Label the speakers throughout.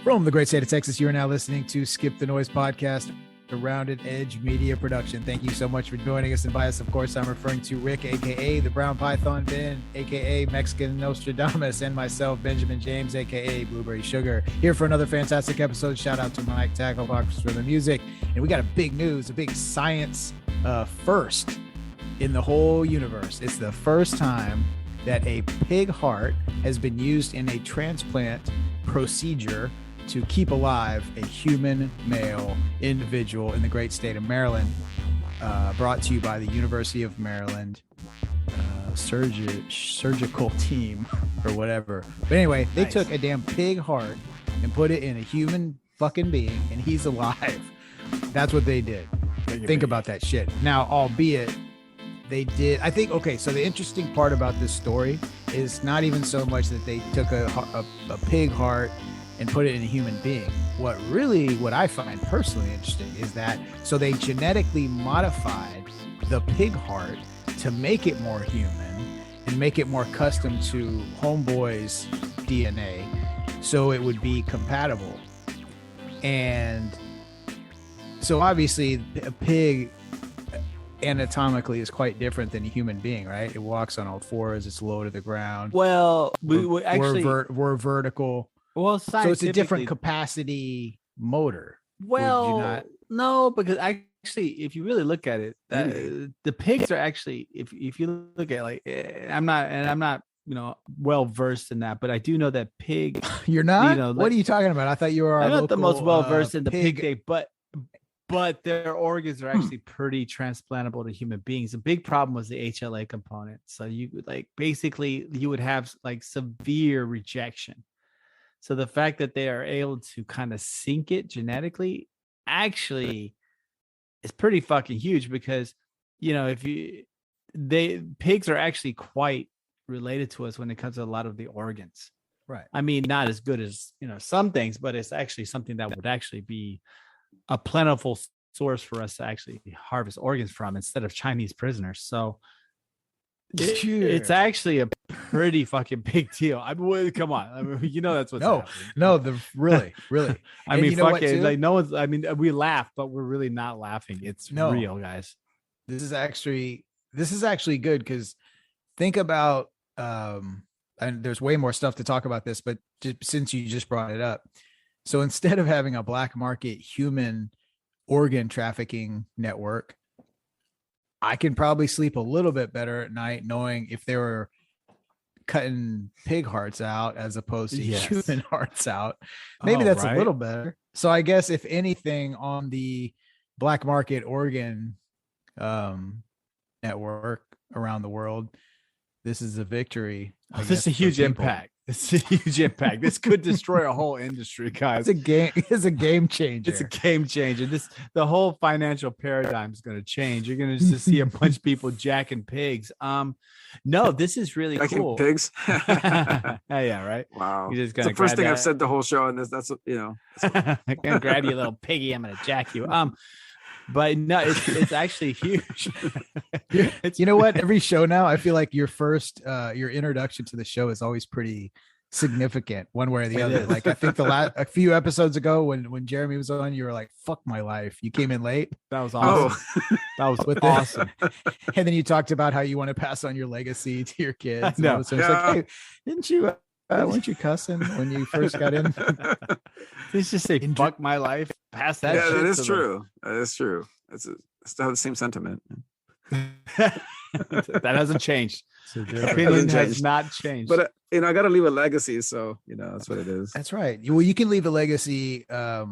Speaker 1: From the great state of Texas, you are now listening to Skip the Noise podcast, a Rounded Edge media production. Thank you so much for joining us. And by us, of course, I'm referring to Rick, a.k.a. the Brown Python Ben, a.k.a. Mexican Nostradamus, and myself, Benjamin James, a.k.a. Blueberry Sugar, here for another fantastic episode. Shout out to Mike Tacklebox for the music. And we got a big news, a big science first in the whole universe. It's the first time that a pig heart has been used in a transplant procedure to keep alive a human male individual in the great state of Maryland, brought to you by the University of Maryland surgical team or whatever. But anyway, they took a damn pig heart and put it in a human fucking being, and he's alive. That's what they did. Think about that shit. Now, albeit they did, I think, okay, so the interesting part about this story is not even so much that they took a pig heart and put it in a human being. What I find personally interesting is that, so they genetically modified the pig heart to make it more human and make it more custom to Homeboy's DNA, so it would be compatible. And so obviously a pig anatomically is quite different than a human being, right? It walks on all fours, it's low to the ground.
Speaker 2: Well, we're
Speaker 1: vertical.
Speaker 2: Well,
Speaker 1: so it's a different capacity motor.
Speaker 2: Well, no, because actually, if you really look at it, the pigs are actually, if you look at I'm not well versed in that, but I do know that pig.
Speaker 1: You're not. What are you talking about? I thought you were.
Speaker 2: I'm not the most well versed in the pig day, but their organs are actually pretty transplantable to human beings. The big problem was the HLA component. So you would have severe rejection. So the fact that they are able to kind of sync it genetically actually is pretty fucking huge, because, pigs are actually quite related to us when it comes to a lot of the organs.
Speaker 1: Right.
Speaker 2: I mean, not as good as, some things, but it's actually something that would actually be a plentiful source for us to actually harvest organs from instead of Chinese prisoners. So it's actually a pretty fucking big deal. I mean, come on. I mean, that's what's happening.
Speaker 1: Really.
Speaker 2: I mean, fuck it. No one's. I mean, we laugh, but we're really not laughing. It's real, guys.
Speaker 1: This is actually good, because think about and there's way more stuff to talk about this, but since you just brought it up, so instead of having a black market human organ trafficking network, I can probably sleep a little bit better at night knowing if they were cutting pig hearts out as opposed to human hearts out. Maybe that's right. A little better. So I guess if anything, on the black market organ network around the world, this is a victory.
Speaker 2: This is a huge impact. It's a huge impact. This could destroy a whole industry, guys.
Speaker 1: It's a game changer.
Speaker 2: It's a game changer. The whole financial paradigm is going to change. You're going to just see a bunch of people jacking pigs. No, this is really cool.
Speaker 3: Pigs.
Speaker 2: Yeah, right.
Speaker 3: Wow. It's the first thing I've said the whole show, and that's
Speaker 2: I'm gonna grab you, little piggy. I'm gonna jack you. But no, it's actually huge.
Speaker 1: You know what? Every show now, I feel like your introduction to the show is always pretty significant, one way or the other. Like, I think a few episodes ago when Jeremy was on, you were like, "Fuck my life." You came in late.
Speaker 2: That was awesome. That was awesome.
Speaker 1: And then you talked about how you want to pass on your legacy to your kids.
Speaker 2: No,
Speaker 1: so it's like, hey, didn't you? Weren't you cussing when you first got in?
Speaker 2: Let's just say, fuck my life. Pass that.
Speaker 3: Yeah,
Speaker 2: shit
Speaker 3: that is true. That is true. It's still the same sentiment.
Speaker 2: That hasn't changed. So the opinion has not changed.
Speaker 3: But I got to leave a legacy, so that's what it is.
Speaker 1: That's right. Well, you can leave a legacy, by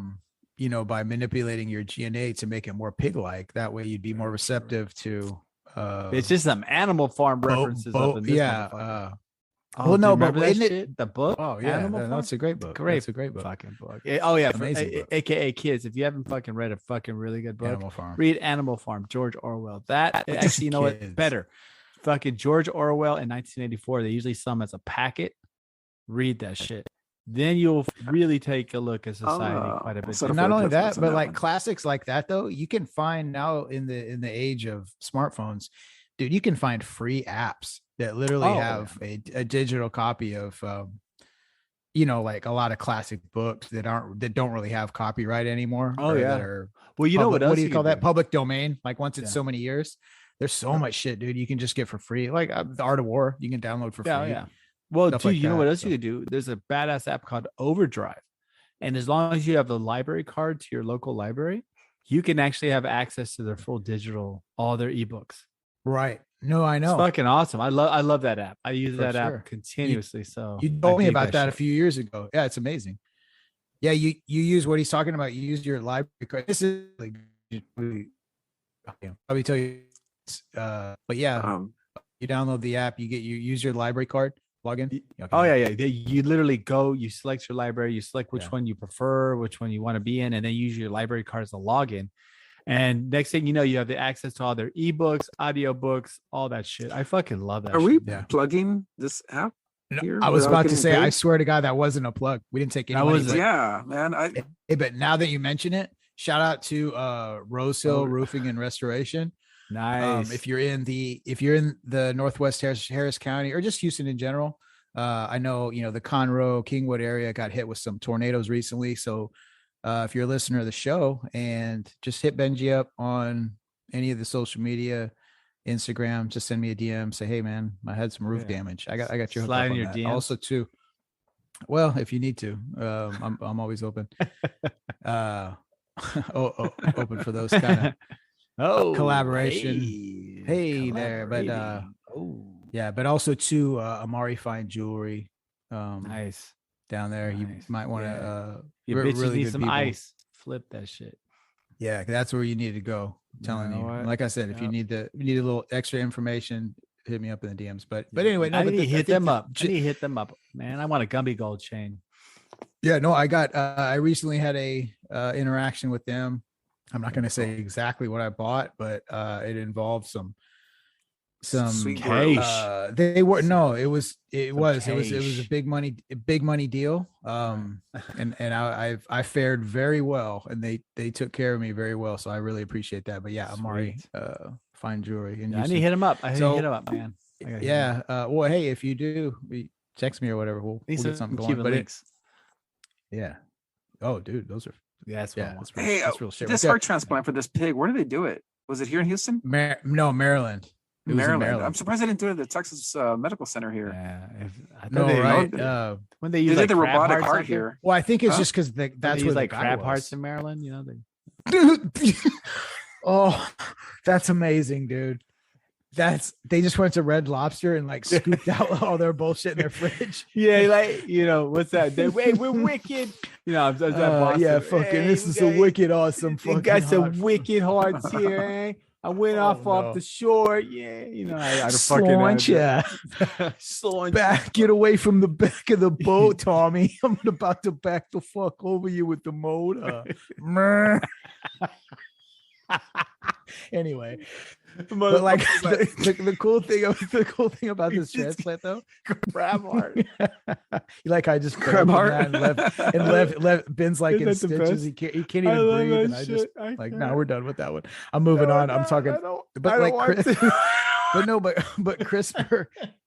Speaker 1: manipulating your DNA to make it more pig-like. That way, you'd be more receptive to.
Speaker 2: It's just some Animal Farm references.
Speaker 1: Well, no, but
Speaker 2: isn't it the book?
Speaker 1: Oh yeah, that's a great book.
Speaker 2: It's a great book. Fucking book. Oh yeah, AKA kids. If you haven't fucking read a fucking really good book, read Animal Farm, George Orwell. That actually, you know what? Better. Fucking George Orwell in 1984. They usually sell them as a packet. Read that shit. Then you'll really take a look at society quite a bit.
Speaker 1: So not only that, but like classics like that, though, you can find now in the age of smartphones, dude. You can find free apps that literally have a digital copy of like a lot of classic books that don't really have copyright anymore.
Speaker 2: Oh,
Speaker 1: or
Speaker 2: yeah.
Speaker 1: that are
Speaker 2: Well, you know what else
Speaker 1: what do you call
Speaker 2: can
Speaker 1: that?
Speaker 2: do?
Speaker 1: Public domain. Like once it's
Speaker 2: Yeah.
Speaker 1: so many years, there's so much shit, dude. You can just get for free. Like The Art of War, you can download for
Speaker 2: Yeah,
Speaker 1: free.
Speaker 2: yeah. Well,
Speaker 1: Stuff
Speaker 2: dude,
Speaker 1: like
Speaker 2: you know
Speaker 1: that,
Speaker 2: what else
Speaker 1: so.
Speaker 2: you could do? There's a badass app called Overdrive. And as long as you have the library card to your local library, you can actually have access to their full digital, all their ebooks.
Speaker 1: Right. No, I
Speaker 2: It's
Speaker 1: know.
Speaker 2: fucking awesome. I love that app. I use
Speaker 1: For
Speaker 2: that
Speaker 1: sure.
Speaker 2: app continuously. So
Speaker 1: You
Speaker 2: I
Speaker 1: told me
Speaker 2: dig
Speaker 1: about that a
Speaker 2: shit.
Speaker 1: few years ago. Yeah, it's amazing. Yeah, you use what he's talking about. You use your library card. This is like probably tell you but yeah, you download the app, you use your library card, log in. Okay.
Speaker 2: Oh yeah. You literally go, you select your library, you select which
Speaker 1: Yeah.
Speaker 2: one you prefer, which one you want to be in, and then use your library card as a login. And next thing you know, you have the access to all their ebooks, audiobooks, all that shit. I fucking love that.
Speaker 3: Are we
Speaker 2: shit.
Speaker 3: plugging this app?
Speaker 1: No,
Speaker 3: Here
Speaker 1: I was
Speaker 3: without
Speaker 1: about to
Speaker 3: getting
Speaker 1: say, I
Speaker 3: paid?
Speaker 1: swear to God, that wasn't a plug. We didn't take any
Speaker 2: That
Speaker 1: money.
Speaker 2: wasn't.
Speaker 3: Yeah, man.
Speaker 1: Hey, but now that you mention it, shout out to Rose Hill Roofing and Restoration.
Speaker 2: Nice.
Speaker 1: If you're in the Northwest Harris County or just Houston in general, I know the Conroe, Kingwood area got hit with some tornadoes recently. So if you're a listener of the show, and just hit Benji up on any of the social media, Instagram, just send me a DM, say, hey man, I had some roof damage. I got your
Speaker 2: slide in your
Speaker 1: DMs.
Speaker 2: DMs.
Speaker 1: Also too. Well, if you need to, I'm always open. Open for those kind of collaboration. Hey there, but yeah, but also too Amari Fine Jewelry.
Speaker 2: Nice
Speaker 1: down there. Nice. You might want to
Speaker 2: you bitches really need some people. Ice. Flip that shit.
Speaker 1: Yeah, that's where you need to go. I'm telling you. Like I said, if you need a little extra information, hit me up in the DMs. But anyway, no,
Speaker 2: I need to hit them up. I need to hit them up, man. I want a Gumby Gold chain.
Speaker 1: Yeah, no, I recently had a interaction with them. I'm not going to say exactly what I bought, but it involved some
Speaker 3: cash.
Speaker 1: They were it was a big money deal. And I fared very well, and they took care of me very well. So I really appreciate that. But yeah, Amari, fine jewelry. And
Speaker 2: I need to hit him up. I need to hit him up, man.
Speaker 1: Yeah. Well, hey, if you do, text me or whatever. We'll get something going. But yeah. Oh, dude, those are
Speaker 3: that's real shit. This heart transplant for this pig. Where did they do it? Was it here in Houston?
Speaker 1: No, Maryland.
Speaker 3: Maryland. I'm surprised they didn't do it at the Texas Medical Center here.
Speaker 1: Yeah, right.
Speaker 2: When they use
Speaker 3: the robotic heart here.
Speaker 1: Well, I think it's just because that's where
Speaker 2: like crab hearts in Maryland.
Speaker 1: Oh, that's amazing, dude. They just went to Red Lobster and like scooped out all their bullshit in their fridge.
Speaker 2: Yeah, like what's that? Hey, we're wicked.
Speaker 1: Yeah, fucking. Hey, this is a wicked awesome.
Speaker 2: Fucking got some wicked hearts here. Eh? I went off the shore. Yeah, I
Speaker 1: Slaunch, yeah. Back, get away from the back of the boat, Tommy. I'm about to back the fuck over you with the motor. Anyway, but like the cool thing about this transplant though,
Speaker 2: crab heart.
Speaker 1: I just
Speaker 3: crab heart
Speaker 1: and left Ben's like in stitches. He can't even breathe, and I just now we're done with that one. I'm moving on. I'm talking, but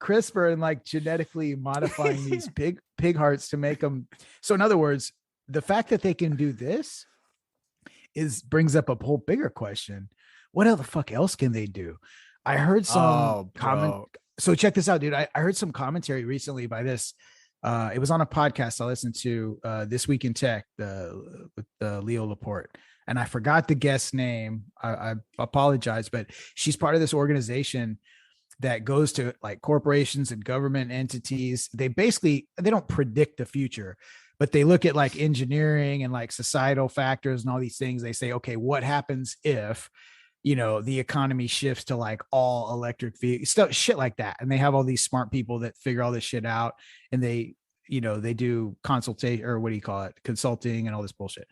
Speaker 1: CRISPR and like genetically modifying these pig hearts to make them. So in other words, the fact that they can do this brings up a whole bigger question. What the fuck else can they do? I heard some comment. So check this out, dude. I heard some commentary recently by this. It was on a podcast I listened to, This Week in Tech, with Leo Laporte. And I forgot the guest's name. I apologize, but she's part of this organization that goes to like corporations and government entities. They don't predict the future, but they look at like engineering and like societal factors and all these things. They say, okay, what happens if, the economy shifts to like all electric vehicles, stuff, shit like that. And they have all these smart people that figure all this shit out, and they do consultation, or what do you call it? Consulting and all this bullshit.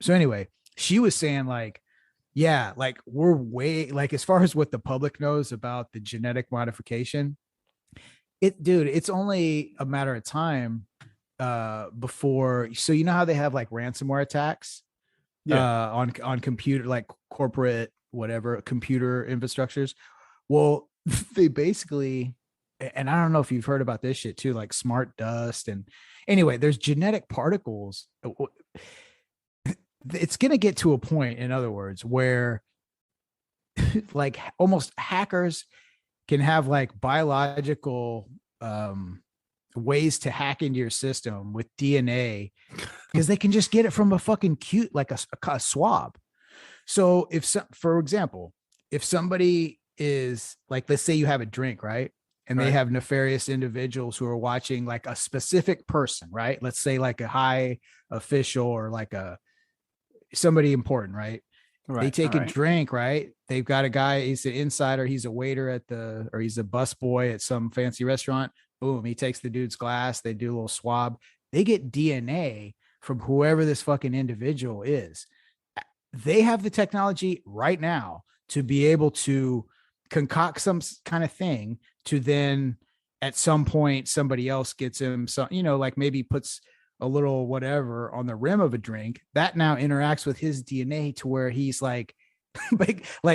Speaker 1: So anyway, she was saying like, yeah, like we're way, like as far as what the public knows about the genetic modification, it's only a matter of time before. So how they have like ransomware attacks on computer, like corporate, whatever, computer infrastructures. Well, they basically and I don't know if you've heard about this shit too, like smart dust. And anyway, there's genetic particles. It's going to get to a point, in other words, where like almost hackers can have like biological ways to hack into your system with DNA, because they can just get it from a fucking cute, like a swab. So for example, if somebody is like, let's say you have a drink, right? And they have nefarious individuals who are watching like a specific person, right? Let's say like a high official or like somebody important, right? They take a drink, right? They've got a guy, he's an insider, he's a waiter or he's a busboy at some fancy restaurant. Boom, he takes the dude's glass, they do a little swab. They get DNA from whoever this fucking individual is. They have the technology right now to be able to concoct some kind of thing to then at some point somebody else gets him some, like maybe puts a little whatever on the rim of a drink that now interacts with his DNA to where he's like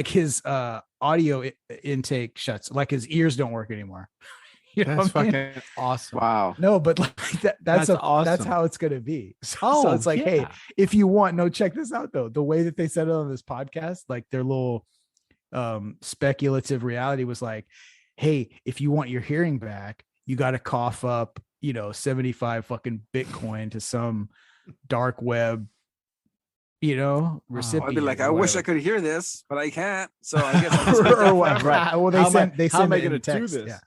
Speaker 1: his audio intake shuts, like his ears don't work anymore.
Speaker 2: That's fucking awesome.
Speaker 3: Wow.
Speaker 1: No, but like that's awesome. That's how it's gonna be. So it's like, hey, if you want, check this out though. The way that they said it on this podcast, like their little speculative reality was like, hey, if you want your hearing back, you got to cough up 75 fucking Bitcoin to some dark web recipient.
Speaker 3: I'd be like, I wish I could hear this, but I can't, so I guess I'll just
Speaker 1: right. Well, they send me to do this. Yeah.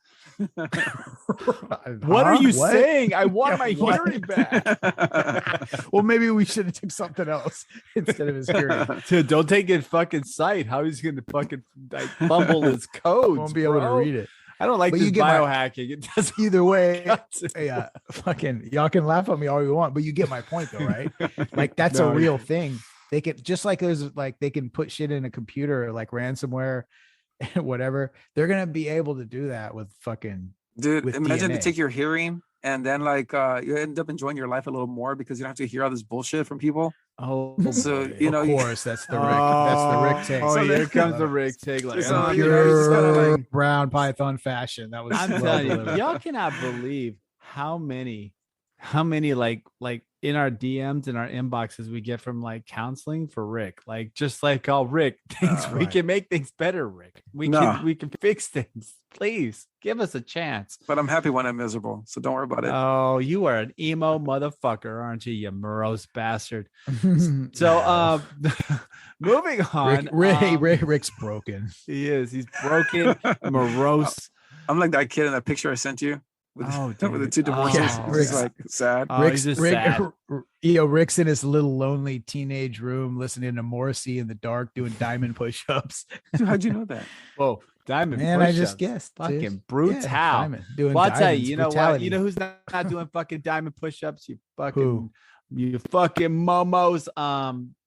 Speaker 2: What are you saying? I want my hearing back.
Speaker 1: Well, maybe we should have took something else instead of his hearing.
Speaker 2: Dude, don't take it fucking sight. How he's gonna fucking fumble his codes?
Speaker 1: Won't be able to read it.
Speaker 2: I don't like this biohacking. It does
Speaker 1: either way. Yeah, fucking y'all can laugh at me all you want, but you get my point though, right? Like that's a real thing. They can just like there's like they can put shit in a computer like ransomware. Whatever, they're gonna be able to do that with fucking
Speaker 3: imagine
Speaker 1: DNA.
Speaker 3: To take your hearing and then like you end up enjoying your life a little more because you don't have to hear all this bullshit from people. So
Speaker 1: of course that's the Rick take.
Speaker 2: So here comes the Rick take, like
Speaker 1: pure brown python fashion. That was
Speaker 2: I'm telling you, y'all cannot believe how many like in our DMs and our inboxes we get from like counseling for Rick, like just like, oh Rick, things we can make things better, Rick. We can fix things. Please give us a chance.
Speaker 3: But I'm happy when I'm miserable, so don't worry about it.
Speaker 2: Oh, you are an emo motherfucker, aren't you, you morose bastard? So moving on.
Speaker 1: Rick's broken.
Speaker 2: He is. He's broken, morose.
Speaker 3: I'm like that kid in that picture I sent you. With the two divorces. Rick's like sad.
Speaker 1: Rick's in his little lonely teenage room listening to Morrissey in the dark doing diamond push-ups.
Speaker 3: Dude, how'd you know that?
Speaker 2: Whoa, diamond
Speaker 1: man,
Speaker 2: push-ups.
Speaker 1: I just guessed.
Speaker 2: Fucking brutal.
Speaker 1: Yeah,
Speaker 2: well, I'll tell you, you know who's not doing fucking diamond push-ups? You fucking momos.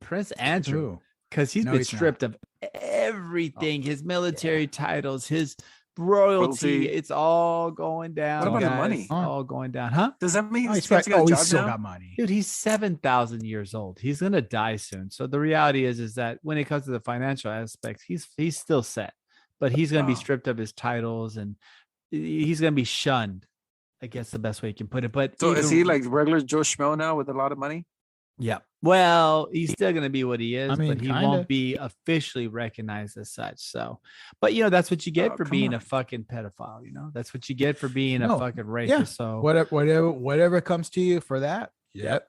Speaker 2: Prince Andrew. Because he's been stripped of everything, his military titles, his royalty, it's all going down.
Speaker 3: What about the money?
Speaker 2: All going down, huh?
Speaker 3: Does that mean he's
Speaker 1: still got money?
Speaker 2: Dude, he's 7,000 years old. He's gonna die soon. So the reality is that when it comes to the financial aspects, he's still set, but he's gonna be stripped of his titles and he's gonna be shunned. I guess the best way you can put it. But
Speaker 3: so is he like regular Joe Schmo now with a lot of money?
Speaker 2: Yeah. Well, he's still going to be what he is, but he
Speaker 1: kinda
Speaker 2: won't be officially recognized as such. So, but that's what you get for being a fucking pedophile. That's what you get for being a fucking rapist.
Speaker 1: Yeah. So whatever comes to you for that. Yep.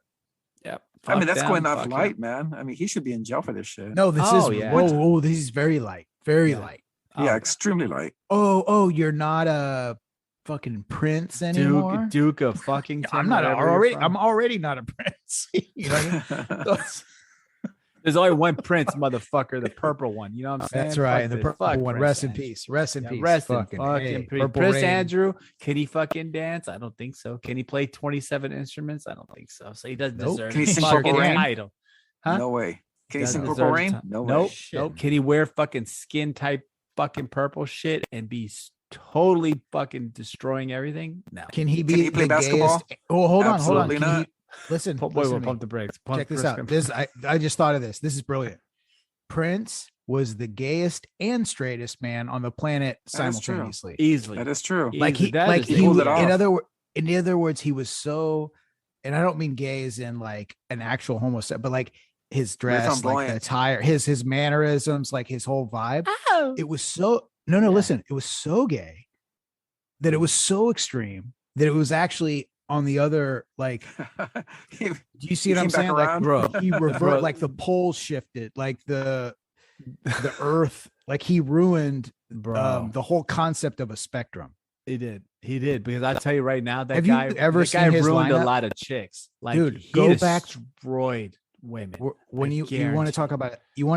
Speaker 3: I mean, that's going off light, man. I mean, he should be in jail for this shit.
Speaker 1: No, this this is very light. Very light.
Speaker 3: Yeah, extremely light.
Speaker 1: Oh, you're not a fucking prince anymore.
Speaker 2: Duke of fucking.
Speaker 1: I'm already not a prince. You know what I mean?
Speaker 2: There's only one prince, motherfucker, the purple one. You know what I'm saying?
Speaker 1: That's right. And the purple one. Rest in peace. Rest in peace.
Speaker 2: Rest in fucking peace. Prince Andrew, can he fucking dance? I don't think so. Can he play 27 instruments? I don't think so. So he doesn't deserve.
Speaker 3: Can he sing Purple Rain?
Speaker 2: Title.
Speaker 3: Huh? No way. Can he sing Purple Rain?
Speaker 2: Nope. Can he wear fucking skin type fucking purple shit and be totally fucking destroying everything? No.
Speaker 1: Can he
Speaker 3: play basketball?
Speaker 1: Hold on.
Speaker 3: Absolutely not.
Speaker 1: Listen,
Speaker 2: we'll pump the brakes.
Speaker 1: Check this out. I just thought of this. This is brilliant. Prince was the gayest and straightest man on the planet
Speaker 3: That is true.
Speaker 1: simultaneously.
Speaker 2: Easily.
Speaker 3: That is true.
Speaker 1: Like he,
Speaker 2: That
Speaker 1: like
Speaker 2: is
Speaker 1: he,
Speaker 3: pulled
Speaker 1: in
Speaker 3: it off.
Speaker 1: other words, he was so, and I don't mean gay as in like an actual homosexual, but like his dress, like the
Speaker 3: flamboyant.
Speaker 1: attire, his mannerisms, like his whole vibe.
Speaker 2: Oh.
Speaker 1: It was so listen, it was so gay that it was so extreme that it was actually on the other, like,
Speaker 3: He-
Speaker 1: do you see
Speaker 3: he
Speaker 1: what I'm
Speaker 3: came back
Speaker 1: saying? Like,
Speaker 3: around.
Speaker 2: Bro,
Speaker 1: he reversed, like the poles shifted, like the earth, like he ruined
Speaker 2: bro.
Speaker 1: the whole concept of a spectrum.
Speaker 2: He did because I tell you right now, that
Speaker 1: Have you
Speaker 2: guy
Speaker 1: ever
Speaker 2: that guy
Speaker 1: seen his
Speaker 2: ruined a
Speaker 1: lineup?
Speaker 2: lot of chicks. Like,
Speaker 1: Dude,
Speaker 2: he
Speaker 1: go back.
Speaker 2: destroyed women.
Speaker 1: When
Speaker 2: I
Speaker 1: you want to
Speaker 2: guarantee.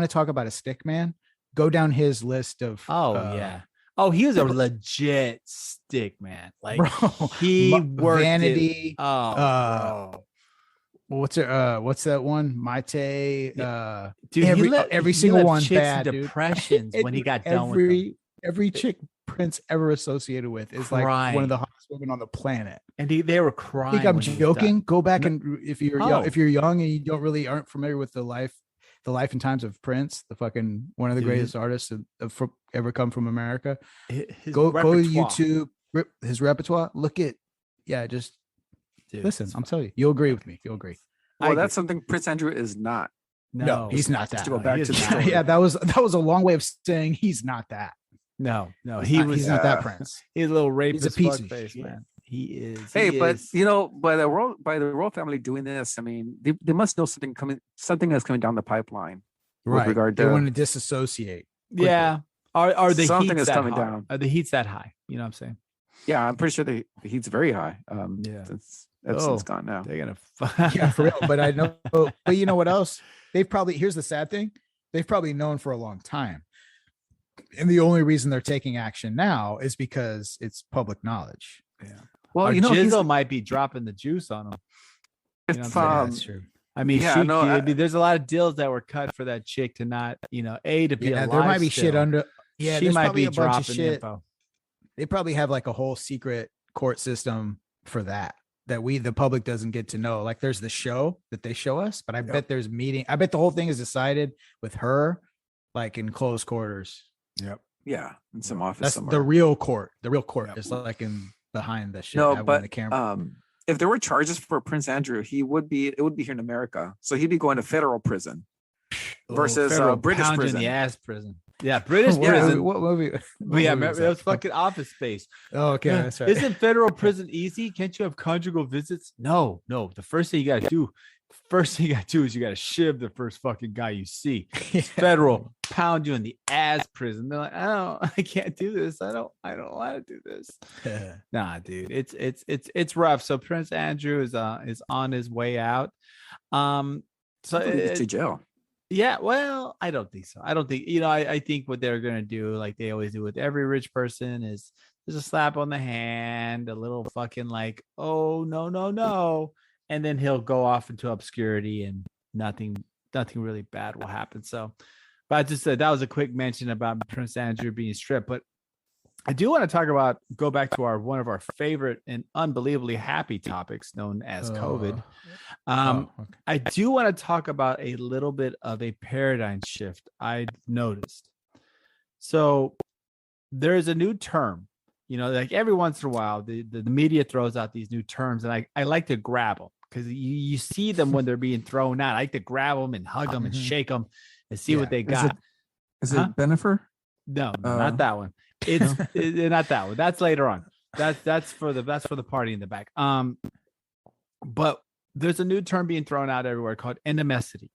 Speaker 1: talk about a stick man, go down his list of
Speaker 2: Yeah. Oh, he was a legit stick man. Like,
Speaker 1: bro,
Speaker 2: he worked
Speaker 1: Vanity.
Speaker 2: it. Oh, bro.
Speaker 1: What's that one? Mate.
Speaker 2: Dude,
Speaker 1: every
Speaker 2: he
Speaker 1: single
Speaker 2: left
Speaker 1: one
Speaker 2: chicks
Speaker 1: bad,
Speaker 2: in
Speaker 1: dude.
Speaker 2: depressions when he got done with them.
Speaker 1: Every chick Prince ever associated with is like
Speaker 2: Crying.
Speaker 1: one of the hottest women on the planet.
Speaker 2: And they were
Speaker 1: I
Speaker 2: crying.
Speaker 1: think I'm
Speaker 2: when he was
Speaker 1: joking.
Speaker 2: done.
Speaker 1: Go back and if you're
Speaker 2: Oh.
Speaker 1: young and you aren't familiar with the life and times of Prince, the fucking one of the
Speaker 2: Dude,
Speaker 1: greatest artists ever come from America.
Speaker 2: His
Speaker 1: Go to
Speaker 2: repertoire.
Speaker 1: YouTube, his repertoire. Look at, just
Speaker 2: Dude,
Speaker 1: listen.
Speaker 2: it's
Speaker 1: I'm telling you, you'll agree with me. You'll agree.
Speaker 3: Well,
Speaker 2: I
Speaker 3: that's something Prince Andrew is not.
Speaker 1: No, he's not that.
Speaker 3: to go back
Speaker 2: he
Speaker 3: to
Speaker 2: is
Speaker 3: the
Speaker 2: not.
Speaker 3: story.
Speaker 1: Yeah, that was a long way of saying he's not that.
Speaker 2: No,
Speaker 1: He's not that
Speaker 3: Yeah.
Speaker 1: Prince.
Speaker 2: he's a little rapist
Speaker 1: He's a piece of
Speaker 2: fuckface,
Speaker 1: shit.
Speaker 2: man. He is.
Speaker 3: Hey,
Speaker 2: he
Speaker 3: but
Speaker 2: is.
Speaker 3: by the royal family doing this, I mean, they must know something that's coming down the pipeline. With regard
Speaker 1: They
Speaker 3: to-
Speaker 1: want to disassociate. quickly.
Speaker 2: Yeah. Are the
Speaker 3: Something
Speaker 2: heats
Speaker 3: is
Speaker 2: that
Speaker 3: coming
Speaker 2: high?
Speaker 3: down.
Speaker 2: Are the heats that high? You know what I'm saying?
Speaker 3: Yeah, I'm pretty sure the heat's very high.
Speaker 2: Yeah.
Speaker 3: Since
Speaker 2: Oh.
Speaker 3: Epstein's gone now.
Speaker 2: They're gonna.
Speaker 1: Yeah, for real. But I know. But you know what else? Here's the sad thing. They've probably known for a long time. And the only reason they're taking action now is because it's public knowledge.
Speaker 2: Yeah.
Speaker 3: Well,
Speaker 2: Or
Speaker 3: you know,
Speaker 2: Jizzle might be dropping the juice on him. You know
Speaker 3: if,
Speaker 2: what I'm saying?
Speaker 1: That's true.
Speaker 2: I mean,
Speaker 3: yeah, no,
Speaker 2: I mean, there's a lot of deals that were cut for that chick to not, to be
Speaker 1: Yeah,
Speaker 2: alive.
Speaker 1: there might be shit
Speaker 2: still.
Speaker 1: under. Yeah,
Speaker 2: she
Speaker 1: there's
Speaker 2: might
Speaker 1: probably
Speaker 2: be
Speaker 1: a bunch of
Speaker 2: dropping
Speaker 1: shit.
Speaker 2: info.
Speaker 1: They probably have like a whole secret court system for that the public doesn't get to know. Like there's the show that they show us, but I bet there's meeting. I bet the whole thing is decided with her, like in close quarters.
Speaker 2: Yep.
Speaker 3: yeah, in some office
Speaker 1: That's
Speaker 3: somewhere.
Speaker 1: the real court. The real court
Speaker 2: Yep.
Speaker 1: is like in behind the shit.
Speaker 3: No,
Speaker 1: when
Speaker 3: but
Speaker 1: the camera.
Speaker 3: if there were charges for Prince Andrew, it would be here in America. So he'd be going to federal prison versus
Speaker 2: Federal
Speaker 3: British
Speaker 2: pound
Speaker 3: prison.
Speaker 2: in the ass prison. Yeah, British
Speaker 1: What
Speaker 2: prison.
Speaker 1: movie- What movie?
Speaker 2: But
Speaker 1: what
Speaker 2: yeah,
Speaker 1: movie
Speaker 2: remember,
Speaker 1: was
Speaker 2: that was
Speaker 1: that?
Speaker 2: fucking Office Space.
Speaker 1: Oh, okay,
Speaker 2: Yeah.
Speaker 1: that's right.
Speaker 2: Isn't federal prison easy? Can't you have conjugal visits? No. The first thing you gotta do is you gotta shiv the first fucking guy you see. Federal, pound you in the ass prison. They're like, I can't do this. I don't want to do this. Nah, dude, it's rough. So Prince Andrew is on his way out. So
Speaker 3: Hopefully he gets to jail.
Speaker 2: yeah, well, I don't think so. I don't think, I think what they're going to do, like they always do with every rich person, is there's a slap on the hand, a little fucking like, oh, no. And then he'll go off into obscurity and nothing really bad will happen. So, but I just said that was a quick mention about Prince Andrew being stripped. But I do want to go back to one of our favorite and unbelievably happy topics known as COVID.
Speaker 1: Okay.
Speaker 2: I do want to talk about a little bit of a paradigm shift I noticed. So there's a new term, like every once in a while, the media throws out these new terms, and I like to grab them because you see them when they're being thrown out. I like to grab them and hug them and shake them and see what they got.
Speaker 3: Is it Benifer?
Speaker 2: No, not that one. It's not that one. That's later on. That's for the party in the back. But there's a new term being thrown out everywhere called endemicity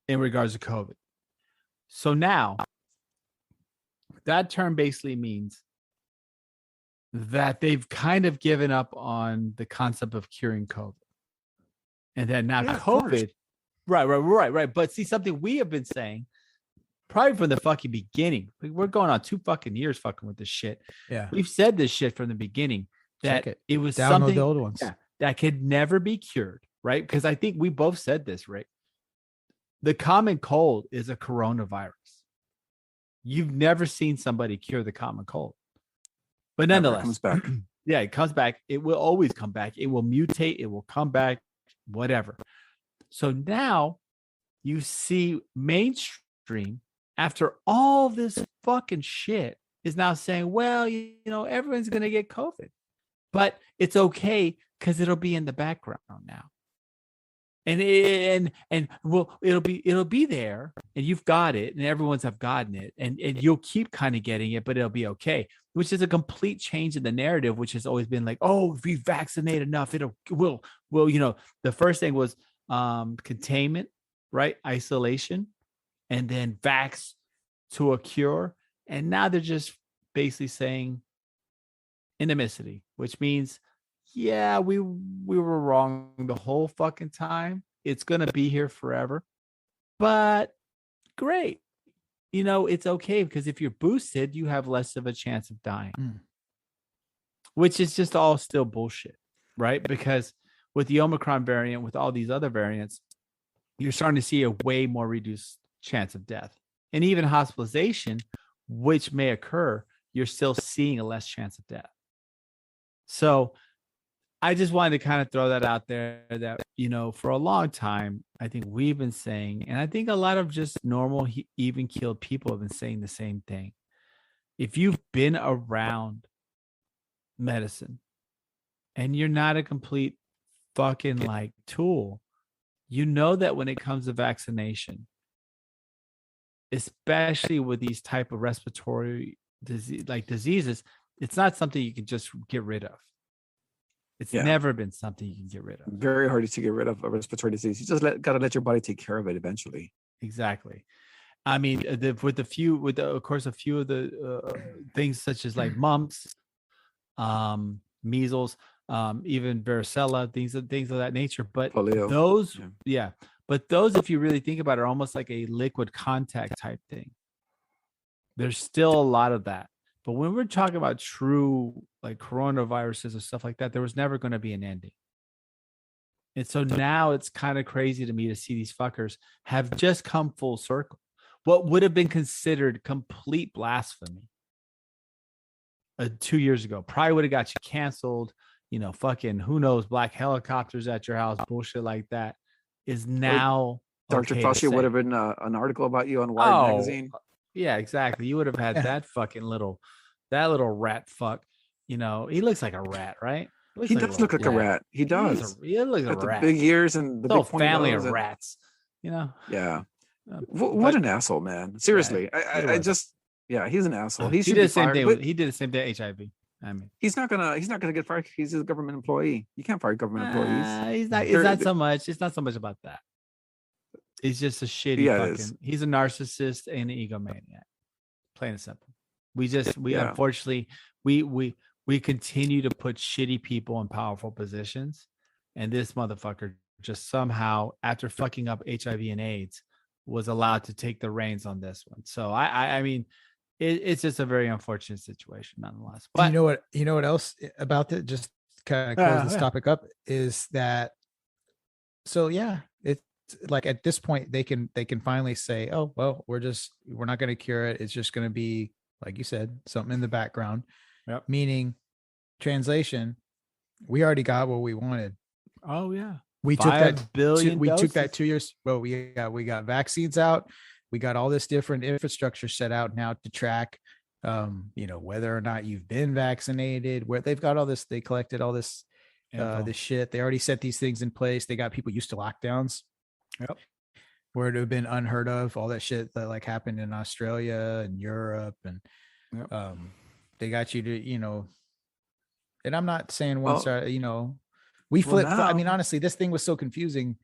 Speaker 2: in regards to COVID. So now that term basically means that they've kind of given up on the concept of curing COVID. And then now COVID, right. But see, something we have been saying probably from the fucking beginning. We're going on 2 fucking years fucking with this shit.
Speaker 1: Yeah.
Speaker 2: We've said this shit from the beginning that it was
Speaker 1: Download
Speaker 2: something
Speaker 1: the old ones.
Speaker 2: that could never be cured, right? Because I think we both said this, right? The common cold is a coronavirus. You've never seen somebody cure the common cold. But nonetheless,
Speaker 3: It comes back.
Speaker 2: yeah, it comes back. It will always come back. It will mutate. It will come back, whatever. So now you see mainstream after all this fucking shit is now saying, well, everyone's going to get COVID, but it's okay because it'll be in the background now. And well, it'll be there, and you've got it, and everyone's have gotten it, and you'll keep kind of getting it, but it'll be okay. Which is a complete change in the narrative, which has always been like, oh, if we vaccinate enough, will. The first thing was containment, right? Isolation, and then vax to a cure, and now they're just basically saying endemicity, which means, yeah, we were wrong the whole fucking time. It's going to be here forever. But great. It's okay because if you're boosted, you have less of a chance of dying. Which is just all still bullshit, right? Because with the Omicron variant, with all these other variants, you're starting to see a way more reduced chance of death. And even hospitalization, which may occur, you're still seeing a less chance of death. So I just wanted to kind of throw that out there that, for a long time, I think we've been saying, and I think a lot of just normal, even keeled people have been saying the same thing. If you've been around medicine and you're not a complete fucking like tool, that when it comes to vaccination, especially with these type of respiratory diseases, it's not something you can just get rid of. It's never been something you can get rid of.
Speaker 3: Very hard to get rid of a respiratory disease. You just got to let your body take care of it eventually.
Speaker 2: Exactly. I mean, a few of the things such as like mumps, measles, even varicella, things of that nature. But
Speaker 3: polio.
Speaker 2: But those, if you really think about it, are almost like a liquid contact type thing. There's still a lot of that. But when we're talking about true like coronaviruses or stuff like that, there was never going to be an ending. And so now it's kind of crazy to me to see these fuckers have just come full circle. What would have been considered complete blasphemy 2 years ago probably would have got you canceled. Fucking who knows, black helicopters at your house, bullshit like that is now.
Speaker 3: Dr. Fauci would have written an article about you on Wired magazine.
Speaker 2: Yeah, exactly. You would have had that fucking little rat fuck. He looks like a rat, right?
Speaker 3: He does look like a rat. He does.
Speaker 2: He looks like a rat.
Speaker 3: The big ears and the big
Speaker 2: family of rats.
Speaker 3: Yeah. What an asshole, man. Seriously, I just he's an asshole. He did the same thing.
Speaker 2: He did the same thing. HIV. I mean,
Speaker 3: he's not gonna get fired. He's a government employee. You can't fire government employees.
Speaker 2: He's not. It's not so much. It's not so much about that. He's just a shitty fucking. He's a narcissist and an egomaniac. Plain and simple. Unfortunately we continue to put shitty people in powerful positions, and this motherfucker just somehow, after fucking up HIV and AIDS, was allowed to take the reins on this one. So I mean, it's just a very unfortunate situation, nonetheless. But
Speaker 1: you know what else about it? Just kind of close this topic up is that. So it's like at this point they can finally say, oh well, we're not going to cure it. It's just going to be, like you said, something in the background.
Speaker 2: Yep.
Speaker 1: Meaning, translation, we already got what we wanted.
Speaker 2: Oh yeah.
Speaker 1: We took that 2 years. Well, we got vaccines out. We got all this different infrastructure set out now to track, whether or not you've been vaccinated. Where they've got all this, they collected all this, this shit. They already set these things in place. They got people used to lockdowns.
Speaker 2: Yep.
Speaker 1: Where it would have been unheard of. All that shit that like happened in Australia and Europe, and they got you to, and I'm not saying one side, we flipped. I mean, honestly, this thing was so confusing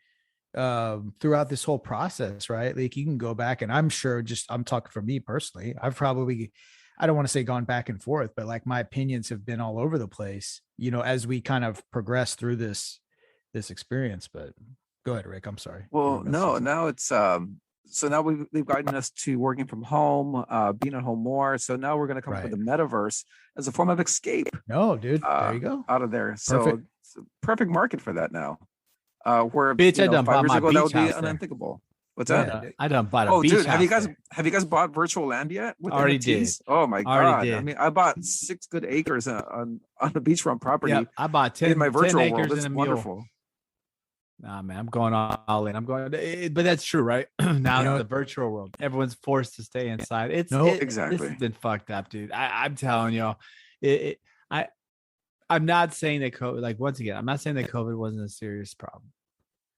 Speaker 1: throughout this whole process, right? Like you can go back, and I'm sure, I'm talking for me personally, I've probably, I don't want to say gone back and forth, but like my opinions have been all over the place, as we kind of progress through this experience. But go ahead, Rick. I'm sorry.
Speaker 3: Well, no, now it's so now they've gotten us to working from home, being at home more. So now we're going to come up with the metaverse as a form of escape.
Speaker 1: No, dude, there you go.
Speaker 3: Out of there. So it's a perfect market for that now. Where
Speaker 2: bitch, I done 5 years ago that would be
Speaker 3: unthinkable. What's that?
Speaker 2: I done bought a beach
Speaker 3: dude,
Speaker 2: house.
Speaker 3: Have you guys bought virtual land yet? With
Speaker 2: already
Speaker 3: NFTs?
Speaker 2: did.
Speaker 3: Oh my god! I mean, I bought 6 good acres on the beachfront property.
Speaker 2: I bought 10
Speaker 3: in my virtual
Speaker 2: 10
Speaker 3: world.
Speaker 2: acres
Speaker 3: It's
Speaker 2: and a
Speaker 3: wonderful.
Speaker 2: mule. Nah, man, I'm going all in. I'm going, but that's true, right? Now the virtual world, everyone's forced to stay inside.
Speaker 3: Exactly.
Speaker 2: This has been fucked up, dude. I'm telling you, I'm not saying that COVID, like once again, I'm not saying that COVID wasn't a serious problem,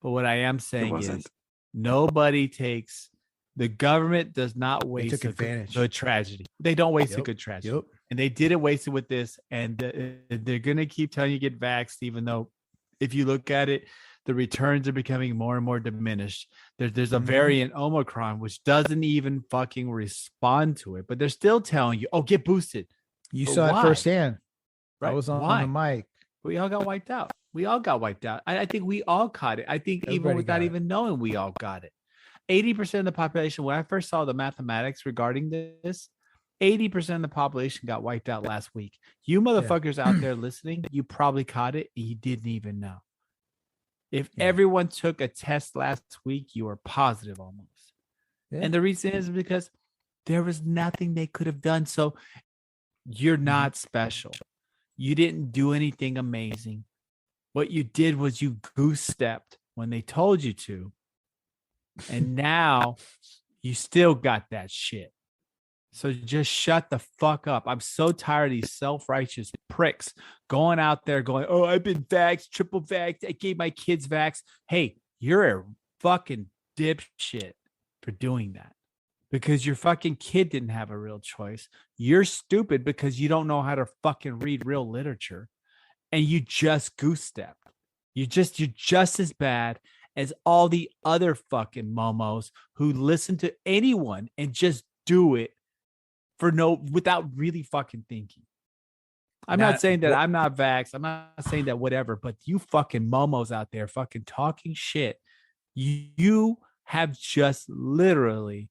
Speaker 2: but what I am saying is nobody takes. The government does not waste advantage. Good tragedy. They don't waste a good tragedy. Yep. And they didn't waste it with this. And they're going to keep telling you to get vaxxed, even though if you look at it, the returns are becoming more and more diminished. There's a variant Omicron, which doesn't even fucking respond to it, but they're still telling you, oh, get boosted.
Speaker 1: You saw it firsthand.
Speaker 2: Right?
Speaker 1: I was on the mic.
Speaker 2: We all got wiped out. I think we all caught it. I think even without even knowing, we all got it. 80% of the population, when I first saw the mathematics regarding this, 80% of the population got wiped out last week. You motherfuckers out there listening, you probably caught it and you didn't even know. If everyone took a test last week, you were positive almost. Yeah. And the reason is because there was nothing they could have done. So you're not special. You didn't do anything amazing. What you did was you goose stepped when they told you to. And now you still got that shit. So just shut the fuck up. I'm so tired of these self-righteous pricks going out there going, oh, I've been vaxxed, triple vaxxed. I gave my kids vax. Hey, you're a fucking dipshit for doing that because your fucking kid didn't have a real choice. You're stupid because you don't know how to fucking read real literature and you just goose stepped. You're just as bad as all the other fucking momos who listen to anyone and just do it without really fucking thinking. I'm not saying that I'm not vaxxed. I'm not saying that whatever, but you fucking momos out there fucking talking shit. You have just literally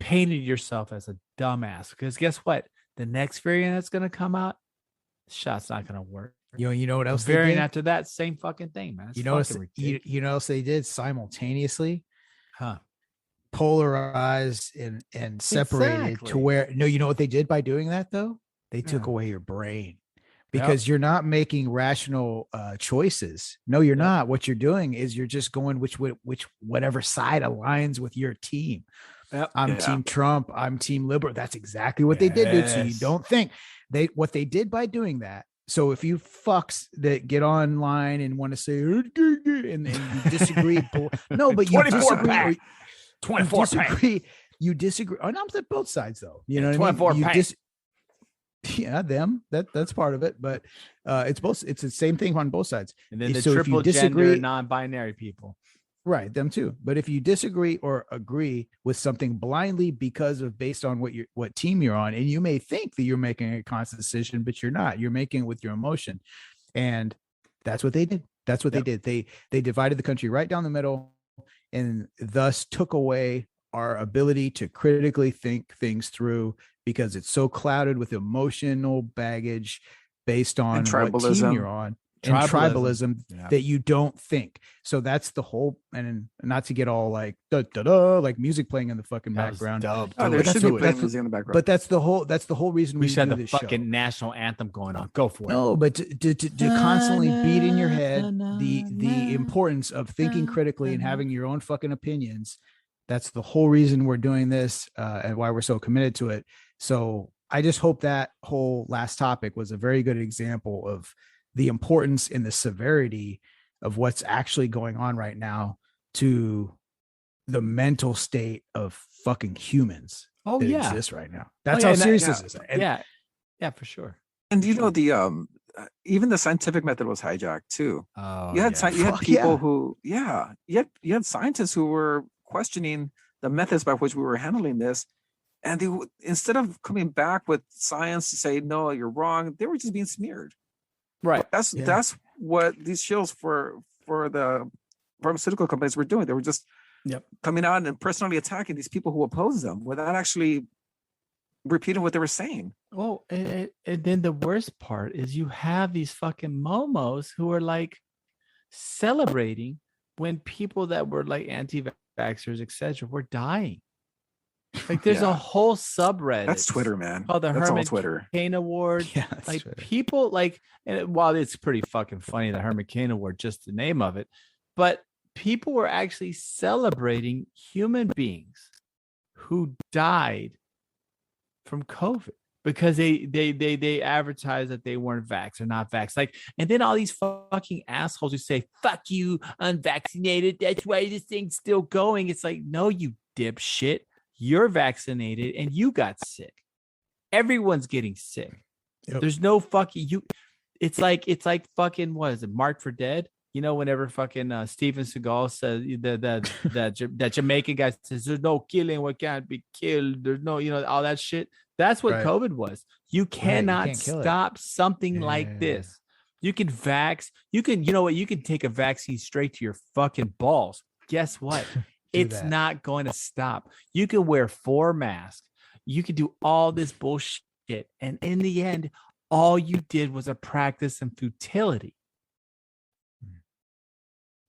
Speaker 2: painted yourself as a dumbass because guess what? The next variant that's going to come out, shot's not going to work.
Speaker 1: You know what else?
Speaker 2: The variant after that, same fucking thing, man. It's
Speaker 1: you know what else they did simultaneously?
Speaker 2: Huh?
Speaker 1: Polarized and separated to where you know what they did by doing that though? They took away your brain because you're not making rational choices. No, you're not. What you're doing is you're just going which whatever side aligns with your team. I'm Team Trump. I'm Team Liberal. That's exactly what they did, dude. So you don't think what they did by doing that. So if you fucks that get online and want to say and you disagree, no, but you disagree.
Speaker 2: 24
Speaker 1: disagree. You disagree. And I'm at both sides though. You know what
Speaker 2: 24
Speaker 1: I mean? Them. That's part of it, but it's both. It's the same thing on both sides.
Speaker 2: And then the triple gender non-binary people.
Speaker 1: Right, them too. But if you disagree or agree with something blindly based on what team you're on, and you may think that you're making a conscious decision, but you're not. You're making it with your emotion, and that's what they did. That's what they did. They divided the country right down the middle, and thus took away our ability to critically think things through because it's so clouded with emotional baggage based on what team you're on. And tribalism that you don't think. So that's the whole, and not to get all like like music playing in the fucking background.
Speaker 3: There should be music in the background.
Speaker 1: But that's the whole reason
Speaker 2: we should have the fucking national anthem going on. Go for it.
Speaker 1: No, but to constantly beat in your head the importance of thinking critically and having your own fucking opinions. That's the whole reason we're doing this and why we're so committed to it. So I just hope that whole last topic was a very good example of the importance and the severity of what's actually going on right now to the mental state of fucking humans that exist right now. That's how serious this is.
Speaker 2: Yeah, for sure.
Speaker 3: And you know, the even the scientific method was hijacked too. You had people who you had scientists who were questioning the methods by which we were handling this. And they, instead of coming back with science to say, no, you're wrong, they were just being smeared.
Speaker 2: Right.
Speaker 3: That's what these shills for the pharmaceutical companies were doing. They were just coming out and personally attacking these people who oppose them without actually repeating what they were saying.
Speaker 2: Well, and then the worst part is you have these fucking momos who are like celebrating when people that were like anti-vaxxers, etc., were dying. Like there's a whole subreddit.
Speaker 3: That's Twitter, man.
Speaker 2: Called the
Speaker 3: That's
Speaker 2: Herman
Speaker 3: all Twitter.
Speaker 2: Cain Award.
Speaker 1: Yeah,
Speaker 2: like
Speaker 1: Twitter.
Speaker 2: People like, and while it's pretty fucking funny, the Herman Cain Award, just the name of it, But people were actually celebrating human beings who died from COVID because they advertised that they weren't vaxxed or not vaxxed. Like, and then all these fucking assholes who say, fuck you, unvaccinated. That's why this thing's still going. It's like, no, you dipshit. You're vaccinated and you got sick. Everyone's getting sick. Yep. There's no fucking you. It's like fucking, what is it? Marked for Dead. You know, whenever fucking Steven Seagal says that Jamaican guy says there's no killing what can't be killed. There's no, you know, all that shit. That's what COVID was. You cannot stop something like this. You can vax. You can, you know what? You can take a vaccine straight to your fucking balls. Guess what? It's not going to stop. You can wear 4 masks. You can do all this bullshit. And in the end, all you did was a practice in futility.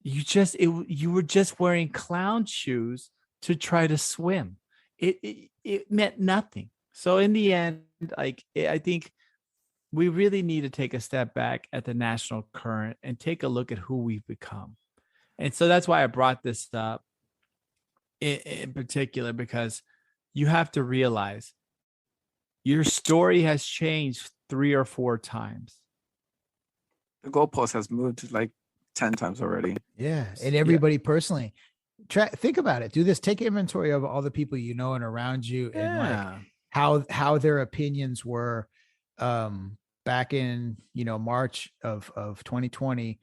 Speaker 2: You were just wearing clown shoes to try to swim. It meant nothing. So in the end, like, I think we really need to take a step back at the national current and take a look at who we've become. And so that's why I brought this up in particular, because you have to realize your story has changed 3 or 4 times.
Speaker 3: The goalpost has moved like 10 times already.
Speaker 1: Yeah. And everybody personally, think about it. Do this. Take inventory of all the people you know and around you, and like how their opinions were back in, you know, March of 2020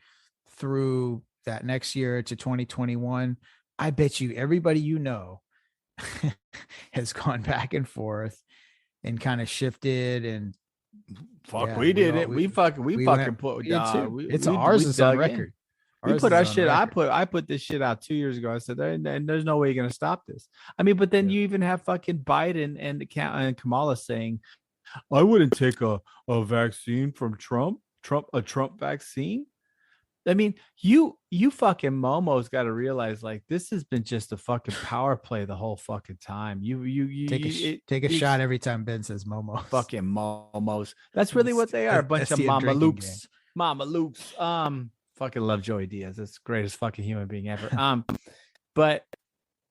Speaker 1: through that next year to 2021. I bet you everybody you know has gone back and forth and kind of shifted and
Speaker 2: we did it. We fucking put
Speaker 1: it's ours is on record.
Speaker 2: We put our shit. I put this shit out 2 years ago. I said, there's no way you're gonna stop this. I mean, but then you even have fucking Biden and Kamala saying, I wouldn't take a vaccine from Trump, a Trump vaccine. I mean, you fucking Momo's got to realize, like, this has been just a fucking power play the whole fucking time. You
Speaker 1: take a shot every time Ben says Momo.
Speaker 2: Fucking Momos. That's really what they are. A bunch of Mama Lukes. Mama Lukes. Fucking love Joey Diaz. That's the greatest fucking human being ever. But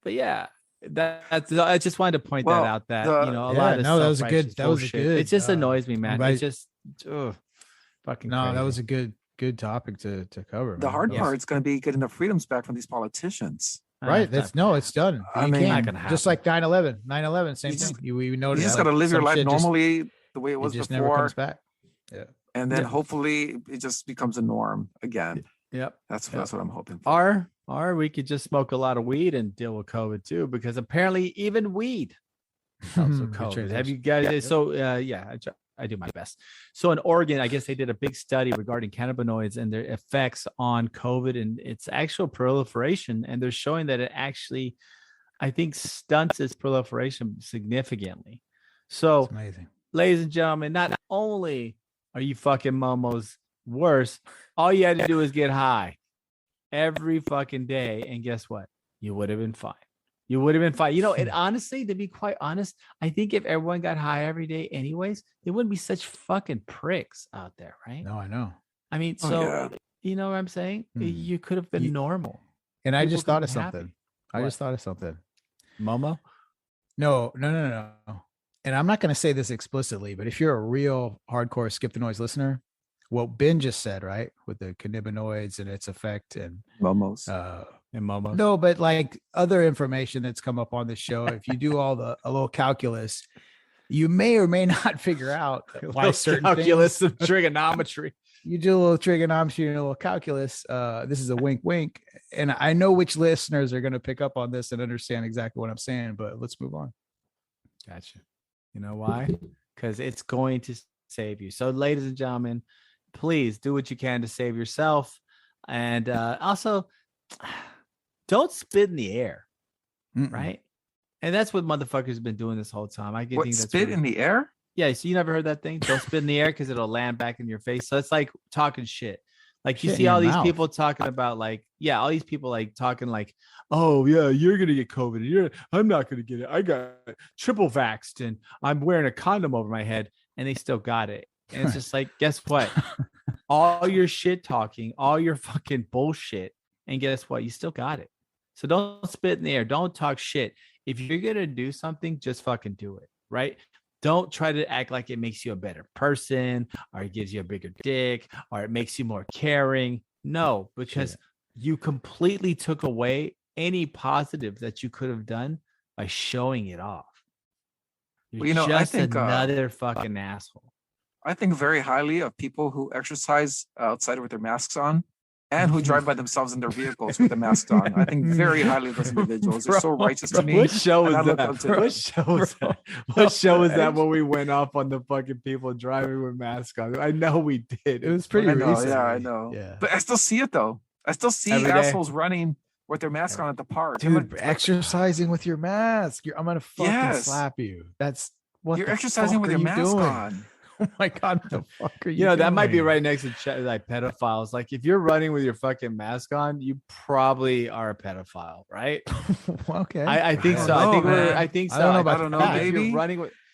Speaker 2: yeah, that's I just wanted to point that out. That a lot of
Speaker 1: that was a good. That was a good.
Speaker 2: It just annoys me, man. It just fucking.
Speaker 1: No,
Speaker 2: crazy.
Speaker 1: That was a good topic to cover.
Speaker 3: The hard part is going to be getting the freedoms back from these politicians.
Speaker 1: Right. It's done.
Speaker 3: I mean, not
Speaker 2: gonna happen.
Speaker 1: Just like 9/11, same thing. We noticed.
Speaker 3: You just got to live your life normally the way it was
Speaker 1: just
Speaker 3: before.
Speaker 1: Never comes back. Yeah.
Speaker 3: And then hopefully it just becomes a norm again.
Speaker 2: Yep.
Speaker 3: That's what I'm hoping for.
Speaker 2: Or we could just smoke a lot of weed and deal with COVID too, because apparently even weed helps with COVID. Have you guys? Yeah. So I do my best. So in Oregon, I guess they did a big study regarding cannabinoids and their effects on COVID and its actual proliferation. And they're showing that it actually, I think, stunts its proliferation significantly. So,
Speaker 1: that's amazing.
Speaker 2: Ladies and gentlemen, not only are you fucking momos worse, all you had to do is get high every fucking day. And guess what? You would have been fine. You would have been fine. You know, and honestly, to be quite honest, I think if everyone got high every day anyways, there wouldn't be such fucking pricks out there, right?
Speaker 1: No, I know.
Speaker 2: I mean, you know what I'm saying? You could have been normal.
Speaker 1: And people I just thought of something. Just thought of something.
Speaker 2: Momo?
Speaker 1: No. And I'm not going to say this explicitly, but if you're a real hardcore Skip the Noise listener, what Ben just said, right, with the cannabinoids and its effect and
Speaker 3: Momos.
Speaker 1: No, but like other information that's come up on the show, if you do a little calculus, you may or may not figure out why certain
Speaker 2: calculus of trigonometry.
Speaker 1: You do a little trigonometry and a little calculus. This is a wink, wink. And I know which listeners are going to pick up on this and understand exactly what I'm saying, but let's move on.
Speaker 2: Gotcha. You know why? Because it's going to save you. So, ladies and gentlemen, please do what you can to save yourself. And also, don't spit in the air. Right? And that's what motherfuckers have been doing this whole time. I think that's
Speaker 3: spit in the air?
Speaker 2: Yeah. So, you never heard that thing? Don't spit in the air because it'll land back in your face. So, it's like talking shit. Like you see all these people talking about all these people like talking like, oh yeah, you're going to get COVID. I'm not going to get it. I got triple vaxxed and I'm wearing a condom over my head and they still got it. And it's just like, guess what? All your shit talking, all your fucking bullshit And guess what? You still got it. So don't spit in the air. Don't talk shit. If you're going to do something, just fucking do it. Right? Don't try to act like it makes you a better person or it gives you a bigger dick or it makes you more caring. No, because you completely took away any positive that you could have done by showing it off. You're just
Speaker 3: I think
Speaker 2: another fucking asshole.
Speaker 3: I think very highly of people who exercise outside with their masks on and who drive by themselves in their vehicles with the masks on. I think very highly of those individuals. They're so righteous to me.
Speaker 2: What show was that? What show was that when we went off on the fucking people driving with masks on? I know we did.
Speaker 1: It was pretty recent.
Speaker 3: Yeah, I know.
Speaker 1: Yeah.
Speaker 3: But I still see it though. I still see assholes running with their mask on at the park.
Speaker 1: Dude, exercising with your mask. I'm gonna fucking slap you. That's what
Speaker 3: you're exercising with your mask on.
Speaker 1: Oh my god, what the fuck are you?
Speaker 2: You know, that might be right next to like pedophiles. Like if you're running with your fucking mask on, you probably are a pedophile, right?
Speaker 1: Okay.
Speaker 2: I think so. I think so.
Speaker 3: I don't know. Maybe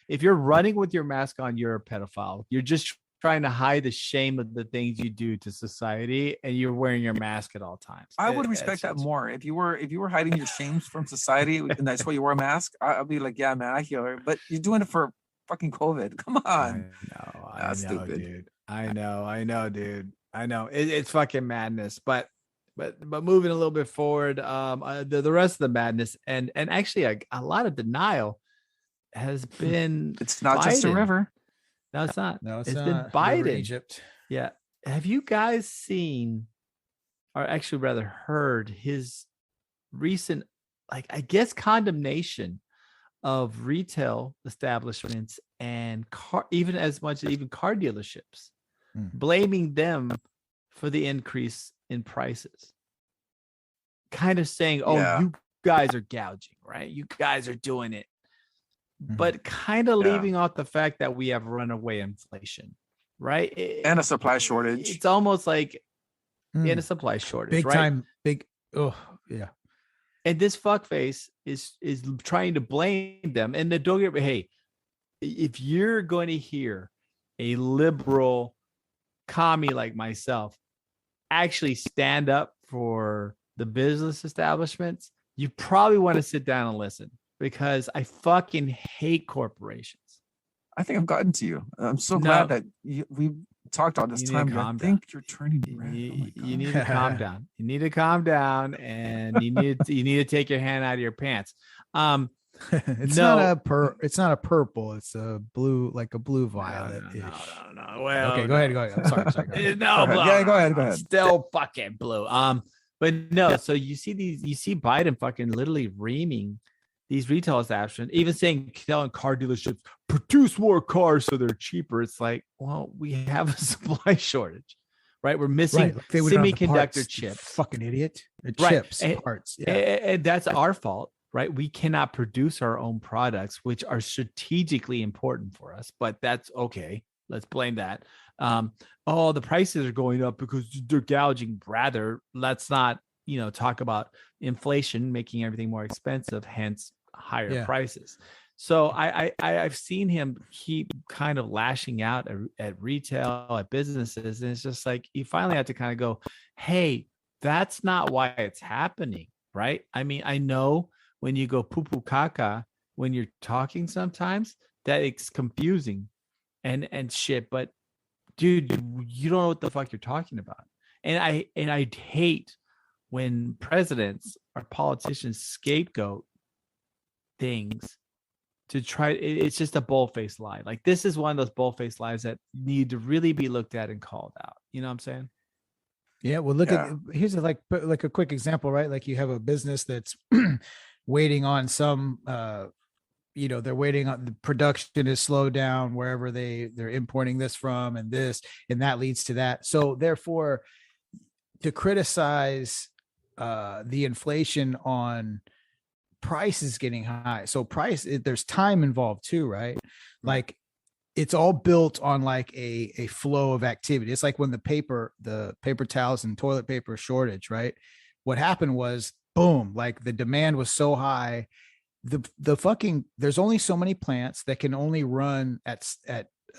Speaker 2: if you're running with your mask on, you're a pedophile. You're just trying to hide the shame of the things you do to society, and you're wearing your mask at all times.
Speaker 3: I would respect that more. If you were hiding your shames from society, and that's why you wear a mask, I'd be like, yeah, man, I hear it. But you're doing it for fucking COVID. Come on.
Speaker 2: I know, stupid. Dude. I know, dude. I know. It's fucking madness. But moving a little bit forward, the rest of the madness and actually a lot of denial has been.
Speaker 3: It's not Biden. Just a river.
Speaker 2: No, it's not.
Speaker 1: No,
Speaker 2: it's
Speaker 1: not.
Speaker 2: been Biden.
Speaker 1: Egypt.
Speaker 2: Yeah. Have you guys seen, or actually rather heard, his recent, like I guess, condemnation of retail establishments and even as much as even car dealerships, blaming them for the increase in prices, kind of saying, you guys are gouging, right? You guys are doing it, but kind of leaving off the fact that we have runaway inflation, right?
Speaker 3: And a supply shortage.
Speaker 2: It's almost like in a supply shortage,
Speaker 1: big
Speaker 2: right?
Speaker 1: time, big. Oh yeah.
Speaker 2: And this fuckface is trying to blame them. And don't get me, hey, if you're going to hear a liberal commie like myself actually stand up for the business establishments, you probably want to sit down and listen, because I fucking hate corporations.
Speaker 3: I think I've gotten to you. I'm so glad that we talked all this time. I think you're turning red.
Speaker 2: You need to calm down. You need to calm down, and you need to take your hand out of your pants.
Speaker 1: It's not a purple. It's a blue, like a blue violet.
Speaker 2: No. Well,
Speaker 1: okay, go ahead. I'm sorry.
Speaker 2: No,
Speaker 3: go ahead.
Speaker 2: Still fucking blue. But no. So you see Biden fucking literally reaming these retail establishments, even telling car dealerships, produce more cars so they're cheaper. It's like, well, we have a supply shortage, right? We're missing semiconductor chips.
Speaker 1: Fucking idiot.
Speaker 2: Chips,
Speaker 1: parts. Yeah.
Speaker 2: And that's our fault, right? We cannot produce our own products, which are strategically important for us, but that's okay. Let's blame that. The prices are going up because they're gouging. Rather, let's not, talk about inflation making everything more expensive, hence higher prices. So I've seen him keep kind of lashing out at retail, at businesses, and it's just like you finally have to kind of go, hey, that's not why it's happening, right? I mean, I know when you go poo poo caca when you're talking sometimes, that it's confusing and shit, but dude, you don't know what the fuck you're talking about. And I hate when presidents or politicians scapegoat things to try. It's just a bull-faced lie. Like, this is one of those bull-faced lies that need to really be looked at and called out. You know what I'm saying?
Speaker 1: Yeah. Well, here's like a quick example, right? Like you have a business that's waiting on some, they're waiting on the production is slowed down wherever they're importing this from, and that leads to that. So therefore, to criticize the inflation on prices getting high. So there's time involved too, right? Like it's all built on like a flow of activity. It's like when the paper towels and toilet paper shortage, right? What happened was, boom, like the demand was so high. There's only so many plants that can only run at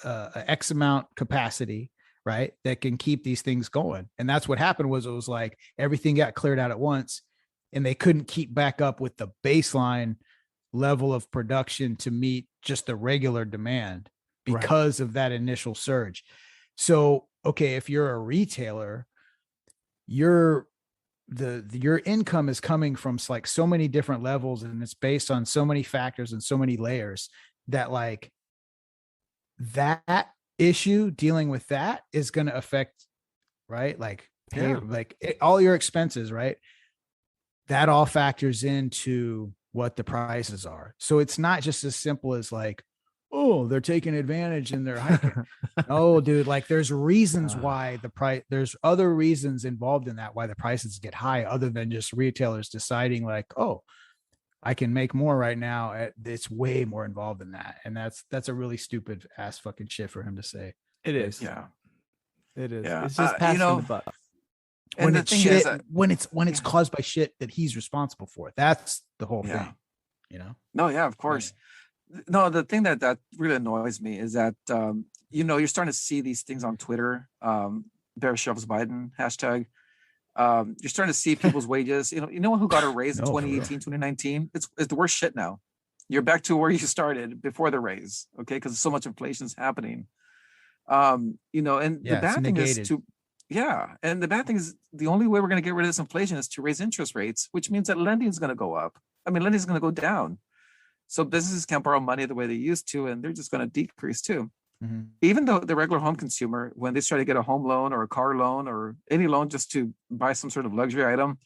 Speaker 1: X amount capacity, right? That can keep these things going. And that's what happened was it was like everything got cleared out at once and they couldn't keep back up with the baseline level of production to meet just the regular demand because of that initial surge. So, okay, if you're a retailer, your income is coming from like so many different levels and it's based on so many factors and so many layers that like that issue dealing with that is going to affect, right? Like, hey, like all your expenses, right? That all factors into what the prices are. So it's not just as simple as like, oh, they're taking advantage and they're hiking. Oh, dude, like there's reasons why the price, there's other reasons involved in that, why the prices get high other than just retailers deciding like, oh, I can make more right now. It's way more involved than that. And that's a really stupid ass fucking shit for him to say.
Speaker 2: It is.
Speaker 3: Yeah.
Speaker 2: It is.
Speaker 3: Yeah.
Speaker 2: It's just passing the buck.
Speaker 1: When it's shit, when it's caused by shit that he's responsible for. That's the whole thing, you know?
Speaker 3: No, yeah, of course. No, the thing that really annoys me is that, you're starting to see these things on Twitter, Bear Shoves Biden hashtag. You're starting to see people's wages. You know who got a raise in 2018, 2019? It's the worst shit now. You're back to where you started before the raise, okay? Because so much inflation's happening. And the bad thing is and the bad thing is the only way we're going to get rid of this inflation is to raise interest rates, which means that lending is going to go up. I mean, lending is going to go down. So businesses can't borrow money the way they used to, and they're just going to decrease too. Mm-hmm. Even though the regular home consumer, when they try to get a home loan or a car loan or any loan just to buy some sort of luxury item,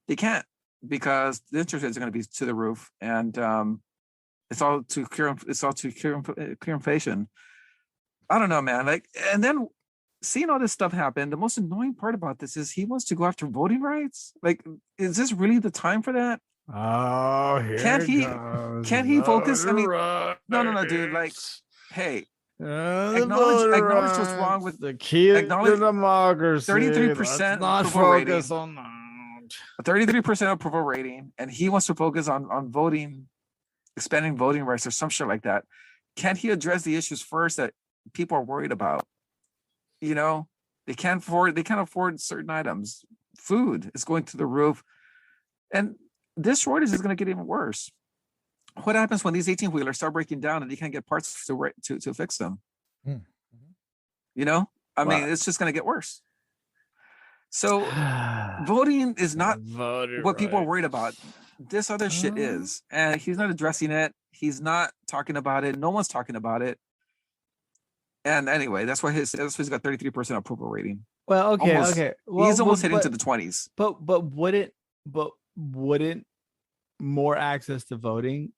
Speaker 3: they can't because the interest rates are going to be to the roof, and it's all to cure inflation. I don't know, man. Like, and then seeing all this stuff happen, the most annoying part about this is he wants to go after voting rights. Like, is this really the time for that?
Speaker 2: Oh,
Speaker 3: can't he focus? I mean, no, dude. Like, hey, acknowledge what's wrong with
Speaker 2: the key of democracy.
Speaker 3: 33% approval rating. 33% approval rating, and he wants to focus on voting, expanding voting rights or some shit like that. Can't he address the issues first that people are worried about? They can't afford certain items. Food is going to the roof, and this shortage is going to get even worse. What happens when these 18-wheelers start breaking down and you can't get parts to fix them? I mean, it's just going to get worse. So voting is not what people are worried about. This other shit is, and he's not addressing it. He's not talking about it. No one's talking about it. And anyway, that's why he's got 33% approval rating.
Speaker 2: Well, okay. Well,
Speaker 3: he's almost hitting to the 20s.
Speaker 2: But wouldn't more access to voting,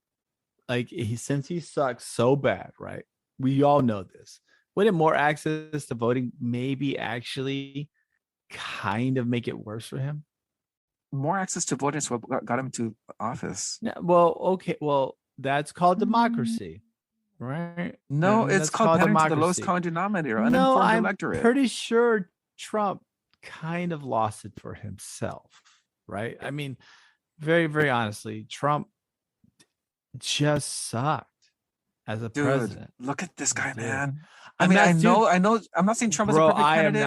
Speaker 2: like since he sucks so bad, right? We all know this. Wouldn't more access to voting maybe actually kind of make it worse for him?
Speaker 3: More access to voting is what got him to office.
Speaker 2: Well, that's called democracy. Right?
Speaker 3: No, it's called pandering to the lowest common denominator. I'm electorate.
Speaker 2: Pretty sure Trump kind of lost it for himself, right? I mean, very, very honestly, Trump just sucked as a president.
Speaker 3: Look at this guy, man. I know. I'm not saying Trump is a perfect candidate.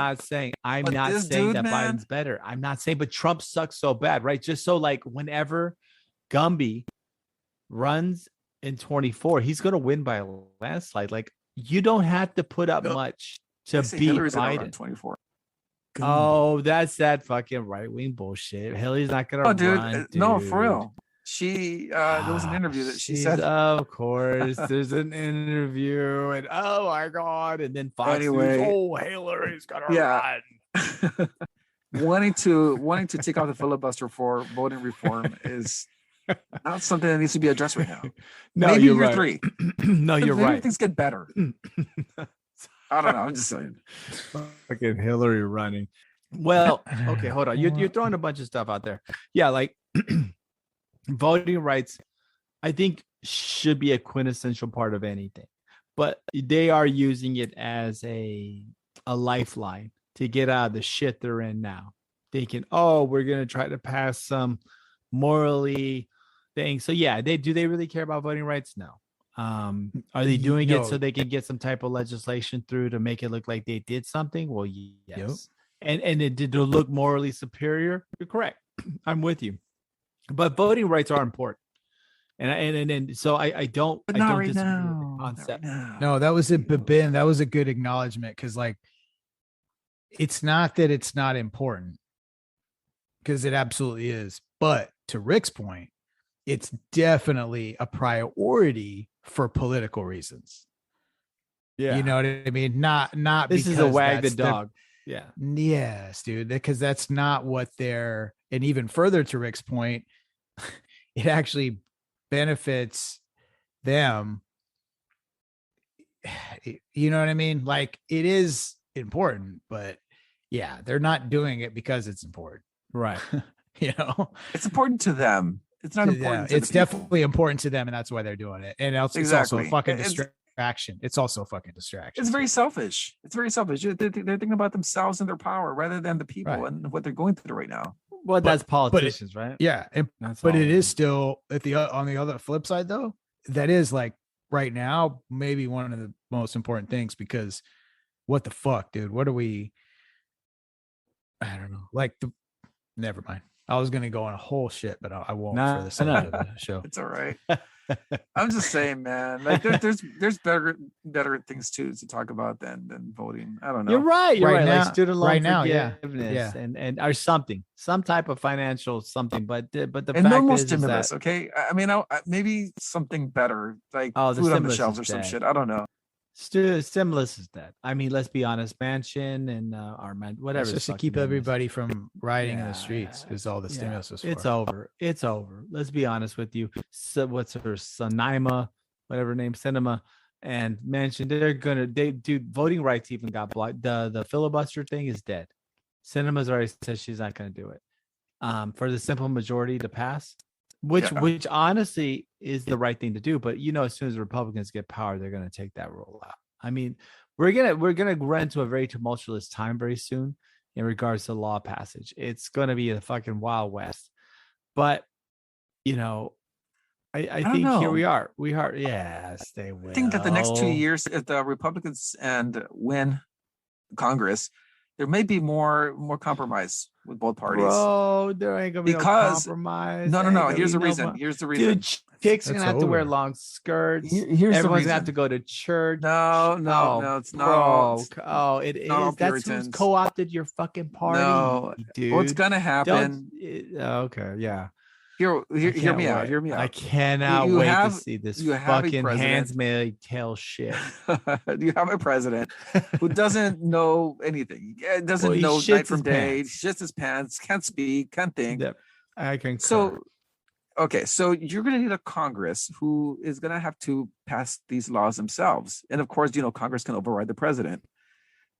Speaker 2: I'm not saying that Biden's better. I'm not saying, but Trump sucks so bad, right? Just so like whenever Gumby runs in 24, he's gonna win by a landslide. Like, you don't have to put up much to beat Biden.
Speaker 3: 24.
Speaker 2: Oh, that's that fucking right-wing bullshit. Hillary's not gonna run, dude.
Speaker 3: No, for real. She there was an interview that she said,
Speaker 2: of course, there's an interview, and oh my god, and then Fox
Speaker 3: anyway,
Speaker 2: News, Hillary's gonna run.
Speaker 3: wanting to take out the filibuster for voting reform is not something that needs to be addressed right now.
Speaker 2: No,
Speaker 3: maybe
Speaker 2: you're
Speaker 3: year
Speaker 2: right.
Speaker 3: 3.
Speaker 2: No, you're
Speaker 3: maybe
Speaker 2: right.
Speaker 3: Things get better. I don't know. I'm just saying.
Speaker 2: Fucking Hillary running. Well, okay, hold on. You're throwing a bunch of stuff out there. Yeah, like voting rights, I think should be a quintessential part of anything. But they are using it as a lifeline to get out of the shit they're in now. Thinking, oh, we're gonna try to pass some morally thing. So yeah, do they really care about voting rights? No. Are they doing it so they can get some type of legislation through to make it look like they did something? Well, yes. Yep. And it did to look morally superior. You're correct. I'm with you. But voting rights are important. And so I don't
Speaker 3: but
Speaker 2: I
Speaker 3: not
Speaker 2: don't
Speaker 3: right
Speaker 2: disagree
Speaker 3: now.
Speaker 2: with the concept.
Speaker 3: Right
Speaker 1: no, that was it, but Ben, that was a good acknowledgement, because like it's not that it's not important, because it absolutely is. But to Rick's point, it's definitely a priority for political reasons.
Speaker 2: Yeah.
Speaker 1: You know what I mean? Not
Speaker 2: this is a wag the dog. Yeah.
Speaker 1: Yes, dude. Because that's not what they're, and even further to Rick's point, it actually benefits them. You know what I mean? Like, it is important, but yeah, they're not doing it because it's important.
Speaker 2: Right.
Speaker 1: You know,
Speaker 3: it's important to them. It's not important.
Speaker 1: It's definitely important to them, and that's why they're doing it. And it's also a fucking distraction. It's also a fucking distraction.
Speaker 3: It's very selfish. It's very selfish. They're thinking about themselves and their power rather than the people and what they're going through right now.
Speaker 2: Well, that's politicians, right?
Speaker 1: Yeah, but it is still on the other flip side, though. That is like right now maybe one of the most important things, because what the fuck, dude? What are we? I don't know. Like never mind. I was gonna go on a whole shit, but I won't for this end of the show.
Speaker 3: It's all right. I'm just saying, man. Like there's better things to talk about than voting. I don't know.
Speaker 2: You're right. You're right.
Speaker 1: Now,
Speaker 2: like student loan
Speaker 1: forgiveness,
Speaker 2: and or something, some type of financial something. But the
Speaker 3: and
Speaker 2: fact
Speaker 3: normal
Speaker 2: is
Speaker 3: stimulus.
Speaker 2: That,
Speaker 3: okay, I mean, maybe something better, like
Speaker 2: the
Speaker 3: food on the shelves or some shit. I don't know.
Speaker 2: Stimulus is dead. I mean, let's be honest. Mansion and whatever.
Speaker 1: It's just to keep everybody from rioting in the streets is all the stimulus was for.
Speaker 2: It's over. It's over. Let's be honest with you. So what's her Sanaima, whatever name, Cinema and Mansion? Voting rights even got blocked. The filibuster thing is dead. Cinema's already said she's not going to do it. For the simple majority to pass. Which honestly is the right thing to do, but as soon as the Republicans get power, they're going to take that role out. I mean, we're gonna run into a very tumultuous time very soon in regards to law passage. It's going to be a fucking Wild West. But I think here we are. Yes, they will.
Speaker 3: I think that the next 2 years, if the Republicans win Congress, there may be more compromise with both parties.
Speaker 2: Bro, there ain't gonna be no compromise.
Speaker 3: No. Here's the reason. Dude,
Speaker 2: chicks are gonna have to wear long skirts. Everyone's gonna have to go to church.
Speaker 3: No, it's not.
Speaker 2: Bro, it is. That's who's co-opted your fucking party. No, dude.
Speaker 3: What's gonna happen?
Speaker 2: Okay, yeah.
Speaker 3: Hear me out.
Speaker 2: I cannot wait to see this fucking Handmaid's Tale shit.
Speaker 3: You have a president who doesn't know anything. Doesn't know night from day. Shits his pants. Can't speak. Can't think.
Speaker 2: Yep. I concur.
Speaker 3: So you're going to need a Congress who is going to have to pass these laws themselves. And of course, Congress can override the president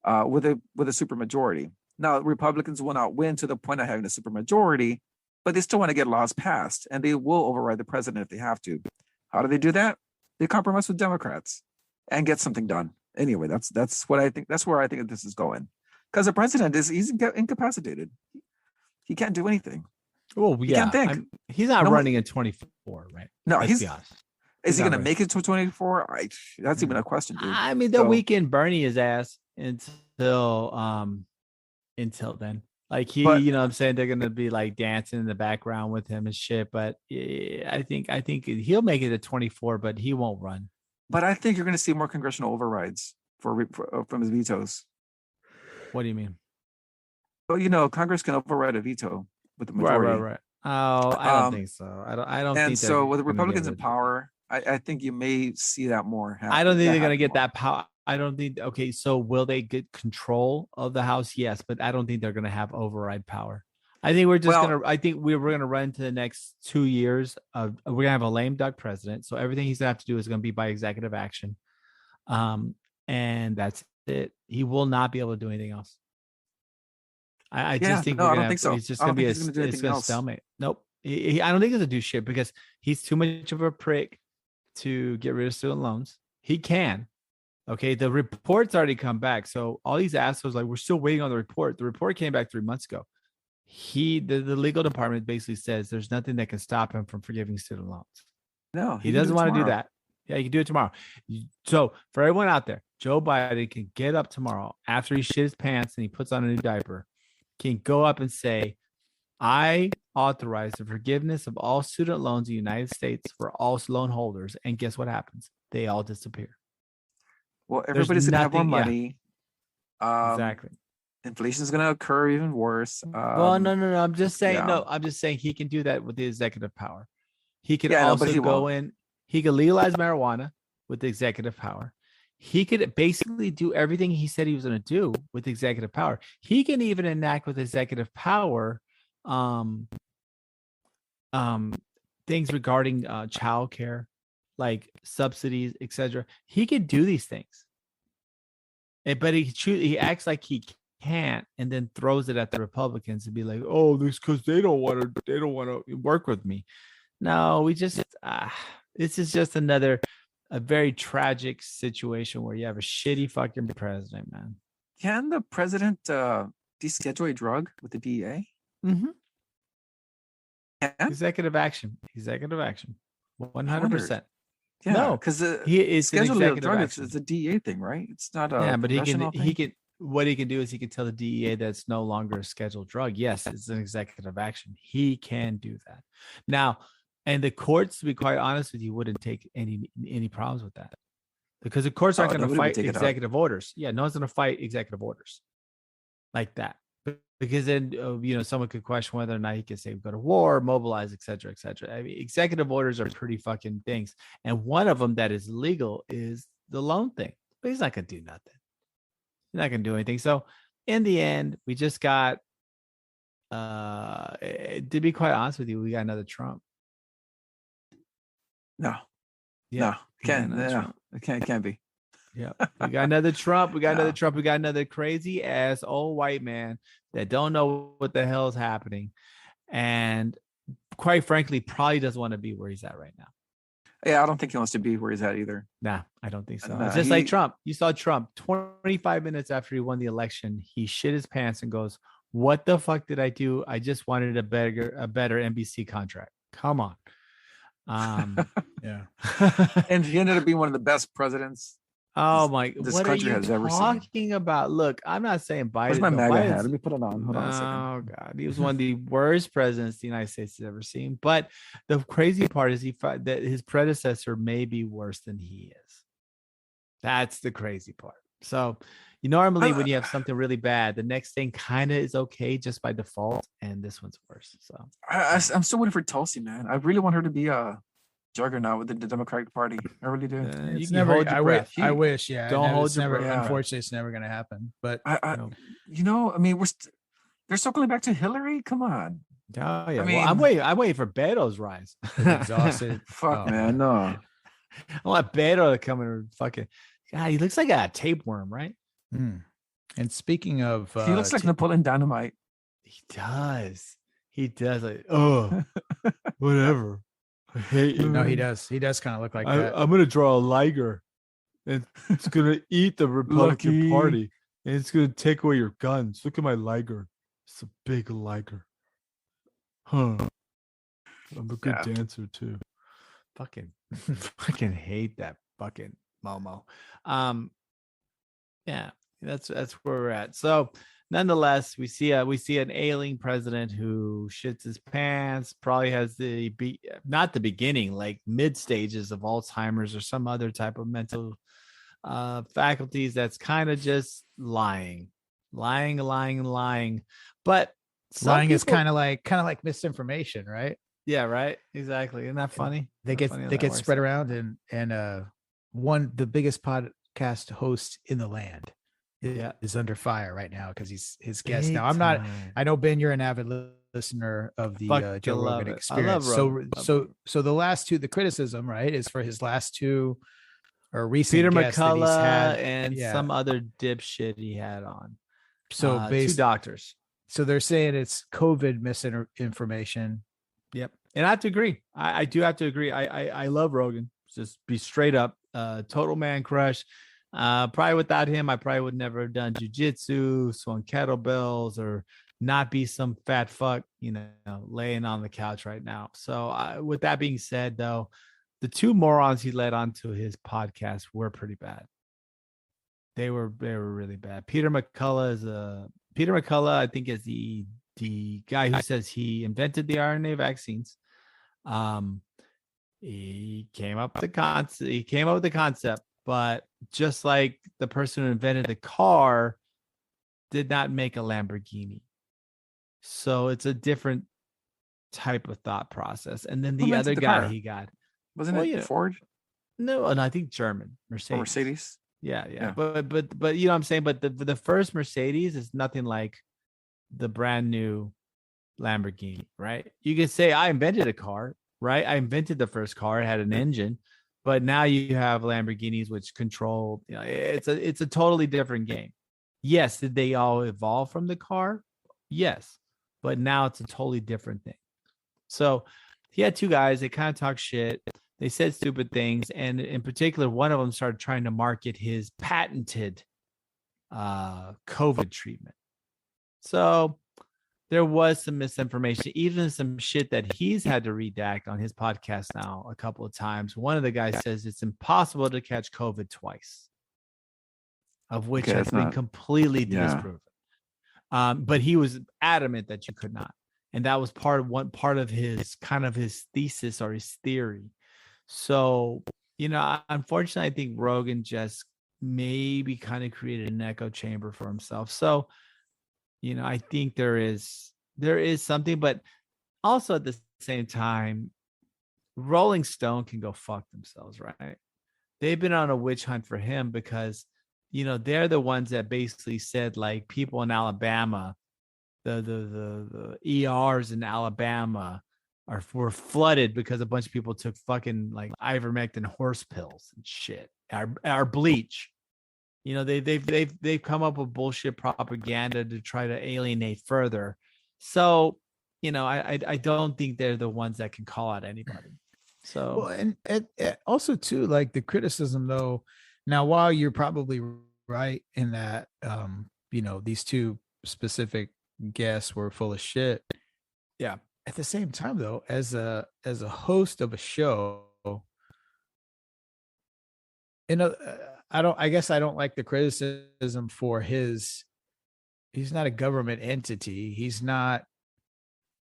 Speaker 3: with a supermajority. Now, Republicans will not win to the point of having a supermajority, but they still want to get laws passed, and they will override the president if they have to. How do they do that? They compromise with Democrats and get something done. Anyway, that's what I think. That's where I think this is going, because the president he's incapacitated. He can't do anything.
Speaker 2: Well, yeah,
Speaker 3: he can't think.
Speaker 2: He's not running in 24, right?
Speaker 3: No, is he going to make it to 24? That's even a question, dude.
Speaker 2: I mean, they'll weaken Bernie his ass until then. Like what I'm saying, they're gonna be like dancing in the background with him and shit. But I think he'll make it to 24, but he won't run.
Speaker 3: But I think you're gonna see more congressional overrides from his vetoes.
Speaker 2: What do you mean?
Speaker 3: Well, Congress can override a veto with the majority.
Speaker 2: Right. Oh, I don't think so. I don't.
Speaker 3: And so with the Republicans in power, I think you may see that more happen.
Speaker 2: I don't think they're gonna get that power. I don't think. Okay, so will they get control of the House? Yes, but I don't think they're going to have override power. I think we're just gonna. I think we're going to run into the next 2 years of. We're going to have a lame duck president. So everything he's going to have to do is going to be by executive action, and that's it. He will not be able to do anything else. I just think
Speaker 3: I don't think so.
Speaker 2: He's just going to be it's going to stalemate. Nope. I don't think he's going to do shit because he's too much of a prick to get rid of student loans. He can. Okay, the report's already come back. So all these assholes we're still waiting on the report. The report came back 3 months ago. The legal department basically says there's nothing that can stop him from forgiving student loans.
Speaker 3: No,
Speaker 2: he doesn't want to do that. Yeah, you can do it tomorrow. So for everyone out there, Joe Biden can get up tomorrow after he shit his pants and he puts on a new diaper, can go up and say, I authorize the forgiveness of all student loans in the United States for all loan holders. And guess what happens? They all disappear.
Speaker 3: Well, everybody's going to have more money.
Speaker 2: Exactly.
Speaker 3: Inflation is going to occur even worse.
Speaker 2: Well, no. I'm just saying, I'm just saying he can do that with the executive power. He can also go in. He could legalize marijuana with the executive power. He could basically do everything he said he was going to do with executive power. He can even enact with executive power things regarding childcare, like subsidies, etc. He could do these things, but he acts like he can't, and then throws it at the Republicans and be like, "Oh, this because they don't want to work with me." No, this is just a very tragic situation where you have a shitty fucking president, man.
Speaker 3: Can the president deschedule a drug with the DEA?
Speaker 2: Mm-hmm. Yeah. Executive action. 100%.
Speaker 3: Yeah, no, because
Speaker 2: he is
Speaker 3: scheduling a drug. It's a DEA thing, right? It's not a
Speaker 2: but he can. What he can do is he can tell the DEA that's no longer a scheduled drug. Yes, it's an executive action. He can do that now. And the courts, to be quite honest with you, wouldn't take any problems with that, because the courts aren't going to fight executive orders. Yeah, no one's going to fight executive orders like that, because then someone could question whether or not he could say go to war, mobilize, etc., etc. I mean, executive orders are pretty fucking things, and one of them that is legal is the loan thing. But he's not going to do nothing. He's not going to do anything. So in the end, we just got. To be quite honest with you, we got another Trump.
Speaker 3: No, can't be.
Speaker 2: Yeah, we got another Trump. We got another Trump. We got another crazy ass old white man that don't know what the hell is happening, and quite frankly, probably doesn't want to be where he's at right now.
Speaker 3: Yeah, I don't think he wants to be where he's at either.
Speaker 2: Nah, I don't think so. It's just like Trump. You saw Trump 25 minutes after he won the election, he shit his pants and goes, "What the fuck did I do? I just wanted a better NBC contract. Come on."
Speaker 3: Yeah. And he ended up being one of the best presidents.
Speaker 2: Oh my!
Speaker 3: This
Speaker 2: what
Speaker 3: country
Speaker 2: are you
Speaker 3: has ever
Speaker 2: talking
Speaker 3: seen.
Speaker 2: about? Look, I'm not saying Biden.
Speaker 3: Where's my MAGA hat? Let me put it on. Hold on a second.
Speaker 2: Oh God, he was one of the worst presidents the United States has ever seen. But the crazy part is that his predecessor may be worse than he is. That's the crazy part. So normally when you have something really bad, the next thing kind of is okay just by default, and this one's worse. So
Speaker 3: I'm still waiting for Tulsi, man. I really want her to be a juggernaut within the Democratic Party. I really do.
Speaker 1: It's never. I wish. Yeah.
Speaker 2: Don't hold your breath.
Speaker 1: Unfortunately, it's never going to happen. But
Speaker 3: I mean, they're circling back to Hillary. Come on.
Speaker 2: Oh yeah. I mean, I'm waiting for Beto's rise.
Speaker 1: Exhausted.
Speaker 3: Fuck, man. No.
Speaker 2: I want Beto to come and fucking. God, he looks like a tapeworm, right?
Speaker 1: Mm. And speaking of,
Speaker 3: he looks like Napoleon Dynamite.
Speaker 2: He does. Like, whatever. I hate you.
Speaker 1: No, he does. He does kind of look like that.
Speaker 2: I'm gonna draw a liger, and it's gonna eat the Republican Party, and it's gonna take away your guns. Look at my liger. It's a big liger. Huh. I'm a good dancer too. Fucking hate that fucking Momo. Yeah, that's where we're at. So nonetheless, we see an ailing president who shits his pants, probably has not the beginning, like mid stages of Alzheimer's or some other type of mental faculties that's kind of just lying. But
Speaker 1: lying is kind of like misinformation, right?
Speaker 2: Yeah, right. Exactly. Isn't that funny?
Speaker 1: They get spread around, and the biggest podcast host in the land is under fire right now because his guest. Now I know, Ben, you're an avid listener of the Joe Rogan Experience. So the last two, the criticism, right, is for his last two or recent
Speaker 2: Peter
Speaker 1: guests
Speaker 2: McCullough
Speaker 1: that he's had,
Speaker 2: and some other dipshit he had on.
Speaker 1: So
Speaker 2: two doctors.
Speaker 1: So they're saying it's COVID misinformation.
Speaker 2: Yep. And I have to agree. I do have to agree. I love Rogan. Just be straight up, total man crush. Probably without him, I probably would never have done jujitsu, swung kettlebells, or not be some fat fuck, laying on the couch right now. So with that being said, though, the two morons he led onto his podcast were pretty bad. They were really bad. Peter McCullough, I think, is the guy who says he invented the RNA vaccines. He came up with the concept, but just like the person who invented the car did not make a Lamborghini. So it's a different type of thought process. And then the other guy he got,
Speaker 3: wasn't it Ford?
Speaker 2: No, I think German
Speaker 3: Mercedes.
Speaker 2: Yeah. But you know what I'm saying? But the first Mercedes is nothing like the brand new Lamborghini, right? You could say I invented a car, right? I invented the first car. It had an engine, but now you have Lamborghinis which control. You know, it's a totally different game. Yes, did they all evolve from the car? Yes, but now it's a totally different thing. So he had two guys. They kind of talk shit. They said stupid things, and in particular, one of them started trying to market his patented COVID treatment. So there was some misinformation, even some shit that he's had to redact on his podcast now a couple of times. One of the guys says it's impossible to catch COVID twice, of which has been completely disproven. But he was adamant that you could not. And that was part of his kind of his thesis or his theory. So, you know, unfortunately, I think Rogan just maybe kind of created an echo chamber for himself. So, you know, I think there is something, but also at the same time, Rolling Stone can go fuck themselves, right? They've been on a witch hunt for him because, you know, they're the ones that basically said, like, people in Alabama, the ERs in Alabama were flooded because a bunch of people took fucking like ivermectin horse pills and shit, our bleach. You know, they've come up with bullshit propaganda to try to alienate further. So, you know, I don't think they're the ones that can call out anybody. So,
Speaker 1: well, and also too, like the criticism though. Now, while you're probably right in that, you know, these two specific guests were full of shit.
Speaker 2: Yeah.
Speaker 1: At the same time, though, as a host of a show, you know, I guess I don't like the criticism for he's not a government entity.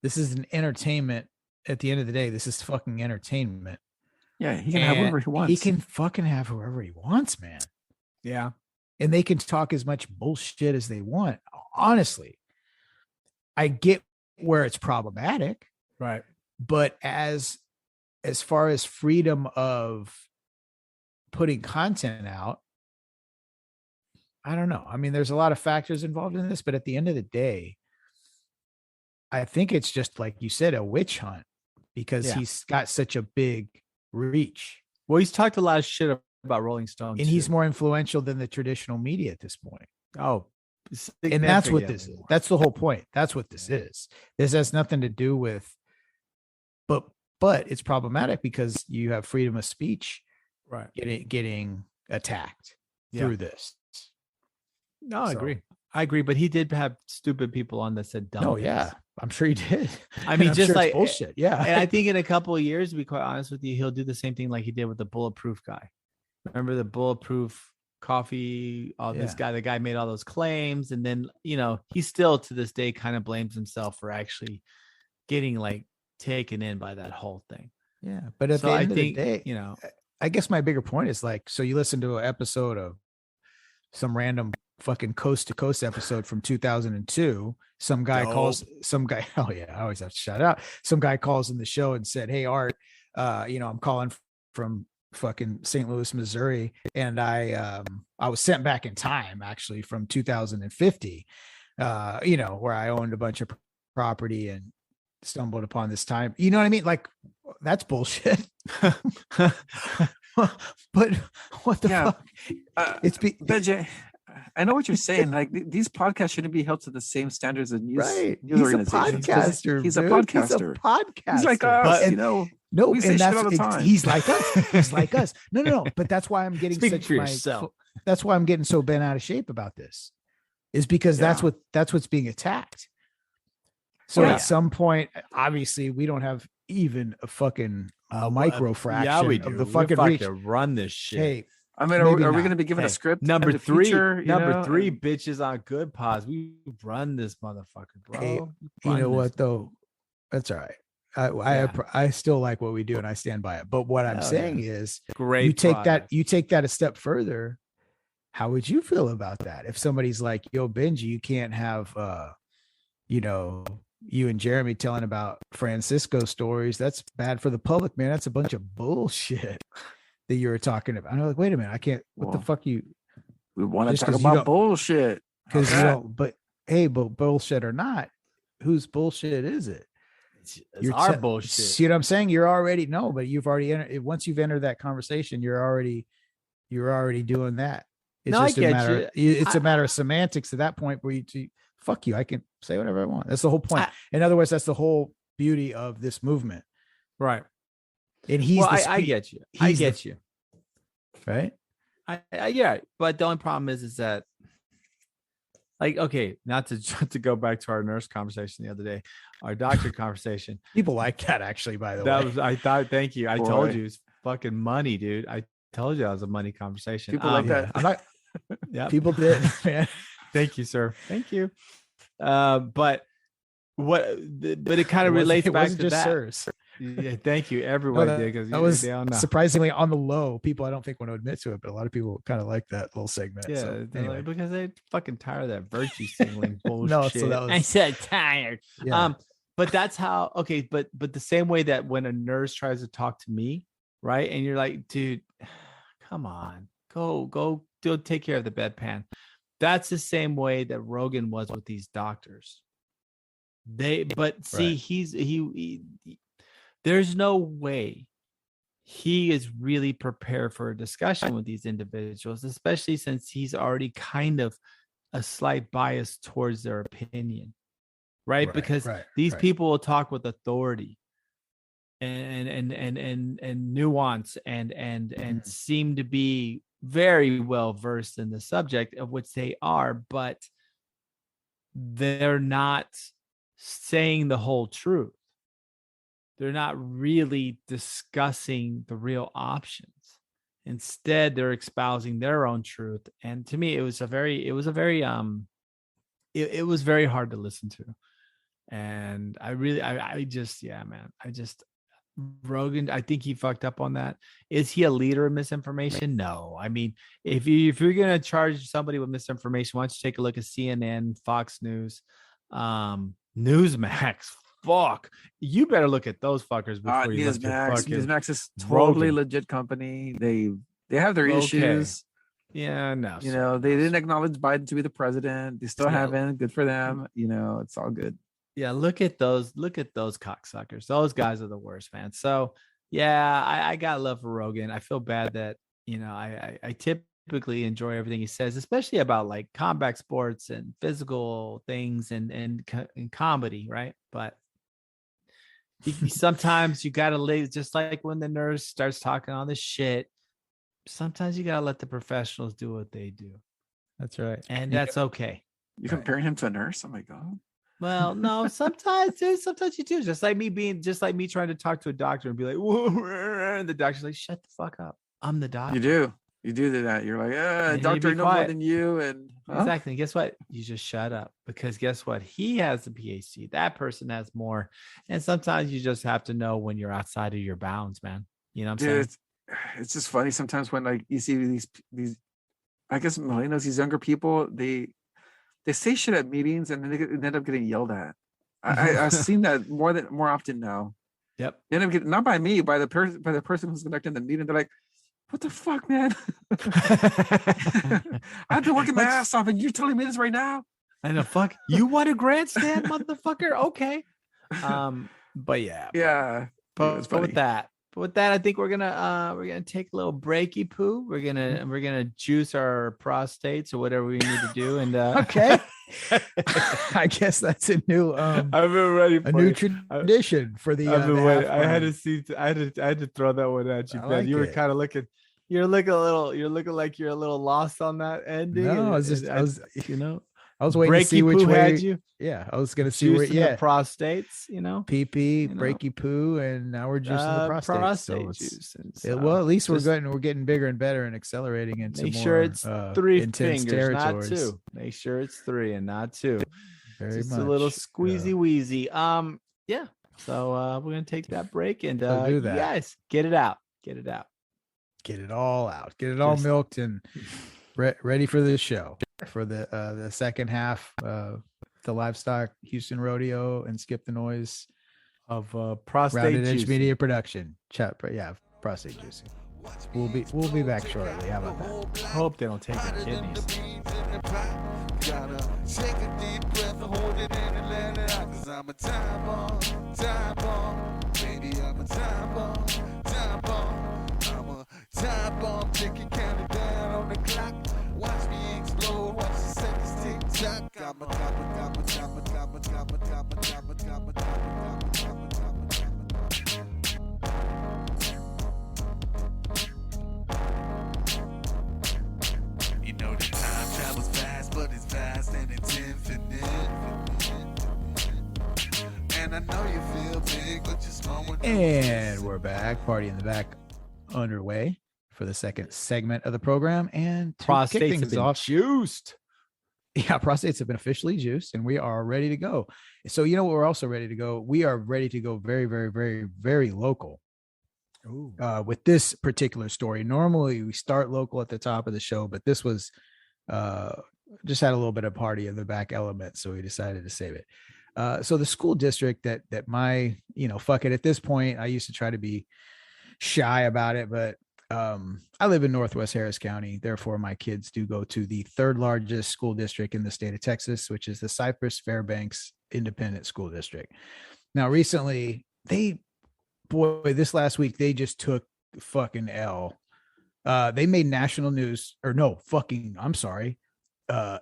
Speaker 1: This is an entertainment. At the end of the day, this is fucking entertainment.
Speaker 3: Yeah, he can have whoever he wants.
Speaker 1: He can fucking have whoever he wants, man.
Speaker 2: Yeah.
Speaker 1: And they can talk as much bullshit as they want. Honestly, I get where it's problematic.
Speaker 2: Right.
Speaker 1: But as far as freedom of putting content out, I don't know. I mean, there's a lot of factors involved in this, but at the end of the day, I think it's just like you said, a witch hunt, because he's got such a big reach.
Speaker 2: Well, he's talked a lot of shit about Rolling Stone,
Speaker 1: and he's more influential than the traditional media at this point.
Speaker 2: Oh,
Speaker 1: and that's what this is. That's the whole point. That's what this is. This has nothing to do with, but it's problematic because you have freedom of speech,
Speaker 2: right?
Speaker 1: Getting attacked through this.
Speaker 2: No, I agree. But he did have stupid people on that said dumb.
Speaker 1: Oh yeah, I'm sure he did.
Speaker 2: I mean, just like
Speaker 1: bullshit. Yeah.
Speaker 2: And I think in a couple of years, to be quite honest with you, he'll do the same thing like he did with the Bulletproof guy. Remember the Bulletproof coffee? This guy, the guy made all those claims, and then, you know, he still to this day kind of blames himself for actually getting like taken in by that whole thing.
Speaker 1: Yeah, but at the end of the day, you know, I guess my bigger point is like, so you listen to an episode of some random fucking coast to coast episode from 2002. Some guy calls some guy. Oh yeah, I always have to shout out. Some guy calls in the show and said, "Hey Art, you know, I'm calling from fucking St. Louis, Missouri, and I was sent back in time actually from 2050, you know, where I owned a bunch of property and stumbled upon this time." You know what I mean? Like, that's bullshit. But what the fuck?
Speaker 3: Benji, I know what you're saying. Like, these podcasts shouldn't be held to the same standards as news,
Speaker 1: right.
Speaker 3: News organizations.
Speaker 1: He's a podcaster.
Speaker 3: He's like us,
Speaker 1: but,
Speaker 3: you know.
Speaker 1: No,
Speaker 3: we say shit all the time.
Speaker 1: He's like us. He's like us. No. But that's why I'm getting that's why I'm getting so bent out of shape about this, is because that's what's being attacked. So at some point, obviously, we don't have even a fucking a microfraction
Speaker 2: Yeah, we do.
Speaker 1: of the fucking
Speaker 2: we
Speaker 1: reach.
Speaker 2: Run this shit.
Speaker 1: Hey,
Speaker 3: I mean, are we going to be given a script?
Speaker 2: Number
Speaker 3: in the
Speaker 2: three,
Speaker 3: future,
Speaker 2: bitches on Good Pods. We run this motherfucker, bro.
Speaker 1: Hey, you know what though? That's all right. I still like what we do and I stand by it. But what I'm saying is,
Speaker 2: great.
Speaker 1: You take that a step further. How would you feel about that? If somebody's like, "Yo, Benji, you can't have, you and Jeremy telling about Francisco stories. That's bad for the public, man. That's a bunch of bullshit that you were talking about." I'm like, wait a minute, I can't. What the fuck you?
Speaker 3: We want to talk about bullshit
Speaker 1: because you don't. But hey, but bullshit or not, whose bullshit is it?
Speaker 2: It's our bullshit.
Speaker 1: See what I'm saying? You're already but you've already entered. Once you've entered that conversation, you're already doing that. It's just a matter. It's a matter of semantics at that point where you fuck you. I can say whatever I want. That's the whole point. In other words, that's the whole beauty of this movement,
Speaker 2: right?
Speaker 1: And he's.
Speaker 2: I get you. I get you.
Speaker 1: Right.
Speaker 2: Yeah, but the only problem is that. Like, okay, not to go back to our nurse conversation the other day, our doctor conversation.
Speaker 1: People like that, actually, by the way.
Speaker 2: I thought, thank you. I told you it's fucking money, dude. I told you that was a money conversation.
Speaker 3: People like that.
Speaker 1: I'm not,
Speaker 2: yeah,
Speaker 1: people did, man.
Speaker 2: Thank you, sir. Thank you. But it kind of relates back to that. Sirs. Yeah, thank you. Everyone did, because
Speaker 1: that was surprisingly on the low. People I don't think want to admit to it, but a lot of people kind of like that little segment.
Speaker 2: Yeah,
Speaker 1: so, anyway.
Speaker 2: Because they're fucking tired of that virtue signaling bullshit.
Speaker 1: No, so that was,
Speaker 2: I said tired.
Speaker 1: Yeah.
Speaker 2: But that's how. Okay, but the same way that when a nurse tries to talk to me, right, and you're like, dude, come on, go take care of the bedpan. That's the same way that Rogan was with these doctors. He there's no way he is really prepared for a discussion with these individuals, especially since he's already kind of a slight bias towards their opinion, right? Because these people will talk with authority and nuance and seem to be very well versed in the subject of which they are, but they're not saying the whole truth. They're not really discussing the real options. Instead, they're espousing their own truth. And to me, it was very hard to listen to. And Rogan, I think he fucked up on that. Is he a leader of misinformation? No. I mean, if you're gonna charge somebody with misinformation, why don't you take a look at CNN, Fox News, Newsmax? Fuck, you better look at those fuckers before you look at fucking
Speaker 3: Newsmax is totally legit company. They have their issues.
Speaker 2: Yeah, no.
Speaker 3: They didn't acknowledge Biden to be the president. They still haven't. Good for them. It's all good.
Speaker 2: Yeah, look at those cocksuckers. Those guys are the worst, man. So yeah, I got love for Rogan. I feel bad that I typically enjoy everything he says, especially about like combat sports and physical things and comedy, right? But sometimes you gotta lay, just like when the nurse starts talking all this shit, sometimes you gotta let the professionals do what they do.
Speaker 1: That's right.
Speaker 2: And that's okay.
Speaker 3: You're comparing him to a nurse? Oh my God.
Speaker 2: Well, no, sometimes you do. Just like me trying to talk to a doctor and be like, whoa, and the doctor's like, shut the fuck up. I'm the doctor.
Speaker 3: You do that. You're like, doctor, I know more than you. And
Speaker 2: exactly. And guess what? You just shut up, because guess what? He has the PhD. That person has more. And sometimes you just have to know when you're outside of your bounds, man. You know what I'm saying?
Speaker 3: It's just funny sometimes when like you see these, I guess millennials, these younger people, they say shit at meetings and then they end up getting yelled at. I've seen that more often now.
Speaker 2: Yep.
Speaker 3: They end up getting, not by me, by the person who's conducting the meeting. They're like, what the fuck, man? I've been working my ass off and you're telling me this right now?
Speaker 2: I know, fuck. You want a grandstand, motherfucker? Okay. But yeah.
Speaker 3: Yeah.
Speaker 2: But with that, I think we're gonna take a little breaky poo. We're gonna juice our prostates or whatever we need to do. And
Speaker 1: okay. I guess that's a new
Speaker 2: I've been ready for
Speaker 1: new tradition for the.
Speaker 2: I've been waiting. I had to throw that one at you, Ben. Like you were kind of looking. You're looking like you're a little lost on that ending.
Speaker 1: No, I was waiting to see which way.
Speaker 2: Had you.
Speaker 1: Yeah, I was gonna see where.
Speaker 2: Yeah, the prostates.
Speaker 1: PP, breaky poo, and now we're juicing the prostate
Speaker 2: juice.
Speaker 1: Well, at least we're getting bigger and better and accelerating into
Speaker 2: make
Speaker 1: more.
Speaker 2: Sure it's 3
Speaker 1: intense
Speaker 2: fingers,
Speaker 1: territories.
Speaker 2: Not 2. Make sure it's 3 and not 2.
Speaker 1: Very
Speaker 2: Just
Speaker 1: much.
Speaker 2: a little squeezy wheezy. Yeah. So we're gonna take that break and
Speaker 1: do that.
Speaker 2: You guys get it out. Get it out.
Speaker 1: Get it all out. Get it all milked and ready for this show for the second half. The livestock Houston rodeo and Skip the Noise
Speaker 2: of prostate
Speaker 1: Rounded Edge
Speaker 2: juicing.
Speaker 1: Media production. Prostate juicing. We'll be back shortly. How about that?
Speaker 2: I hope they don't take our kidneys.
Speaker 4: Gotta take a deep breath and hold it in and let it out. Cause I'm a time bomb. Baby, I'm a time bomb. I'm a time bomb, ticking, counting down on the clock. Watch me explode, watch the seconds tick tock. I'm a You know the time travels fast, but it's vast and it's infinite. And I know you feel big, but just small.
Speaker 1: And we're back. Party in the back underway for the second segment of the program. And to
Speaker 2: Prostates
Speaker 1: kick things
Speaker 2: have been
Speaker 1: off,
Speaker 2: juiced.
Speaker 1: Yeah, prostates have been officially juiced, and we are ready to go. So you know what? We're also ready to go. We are ready to go very, very, very, very local. With this particular story. Normally we start local at the top of the show, but this was just had a little bit of party in the back element, so we decided to save it. So the school district that my, fuck it, at this point, I used to try to be shy about it, but I live in Northwest Harris County. Therefore, my kids do go to the third largest school district in the state of Texas, which is the Cypress-Fairbanks Independent School District. Now, recently, this last week, they just took fucking L. They made national news,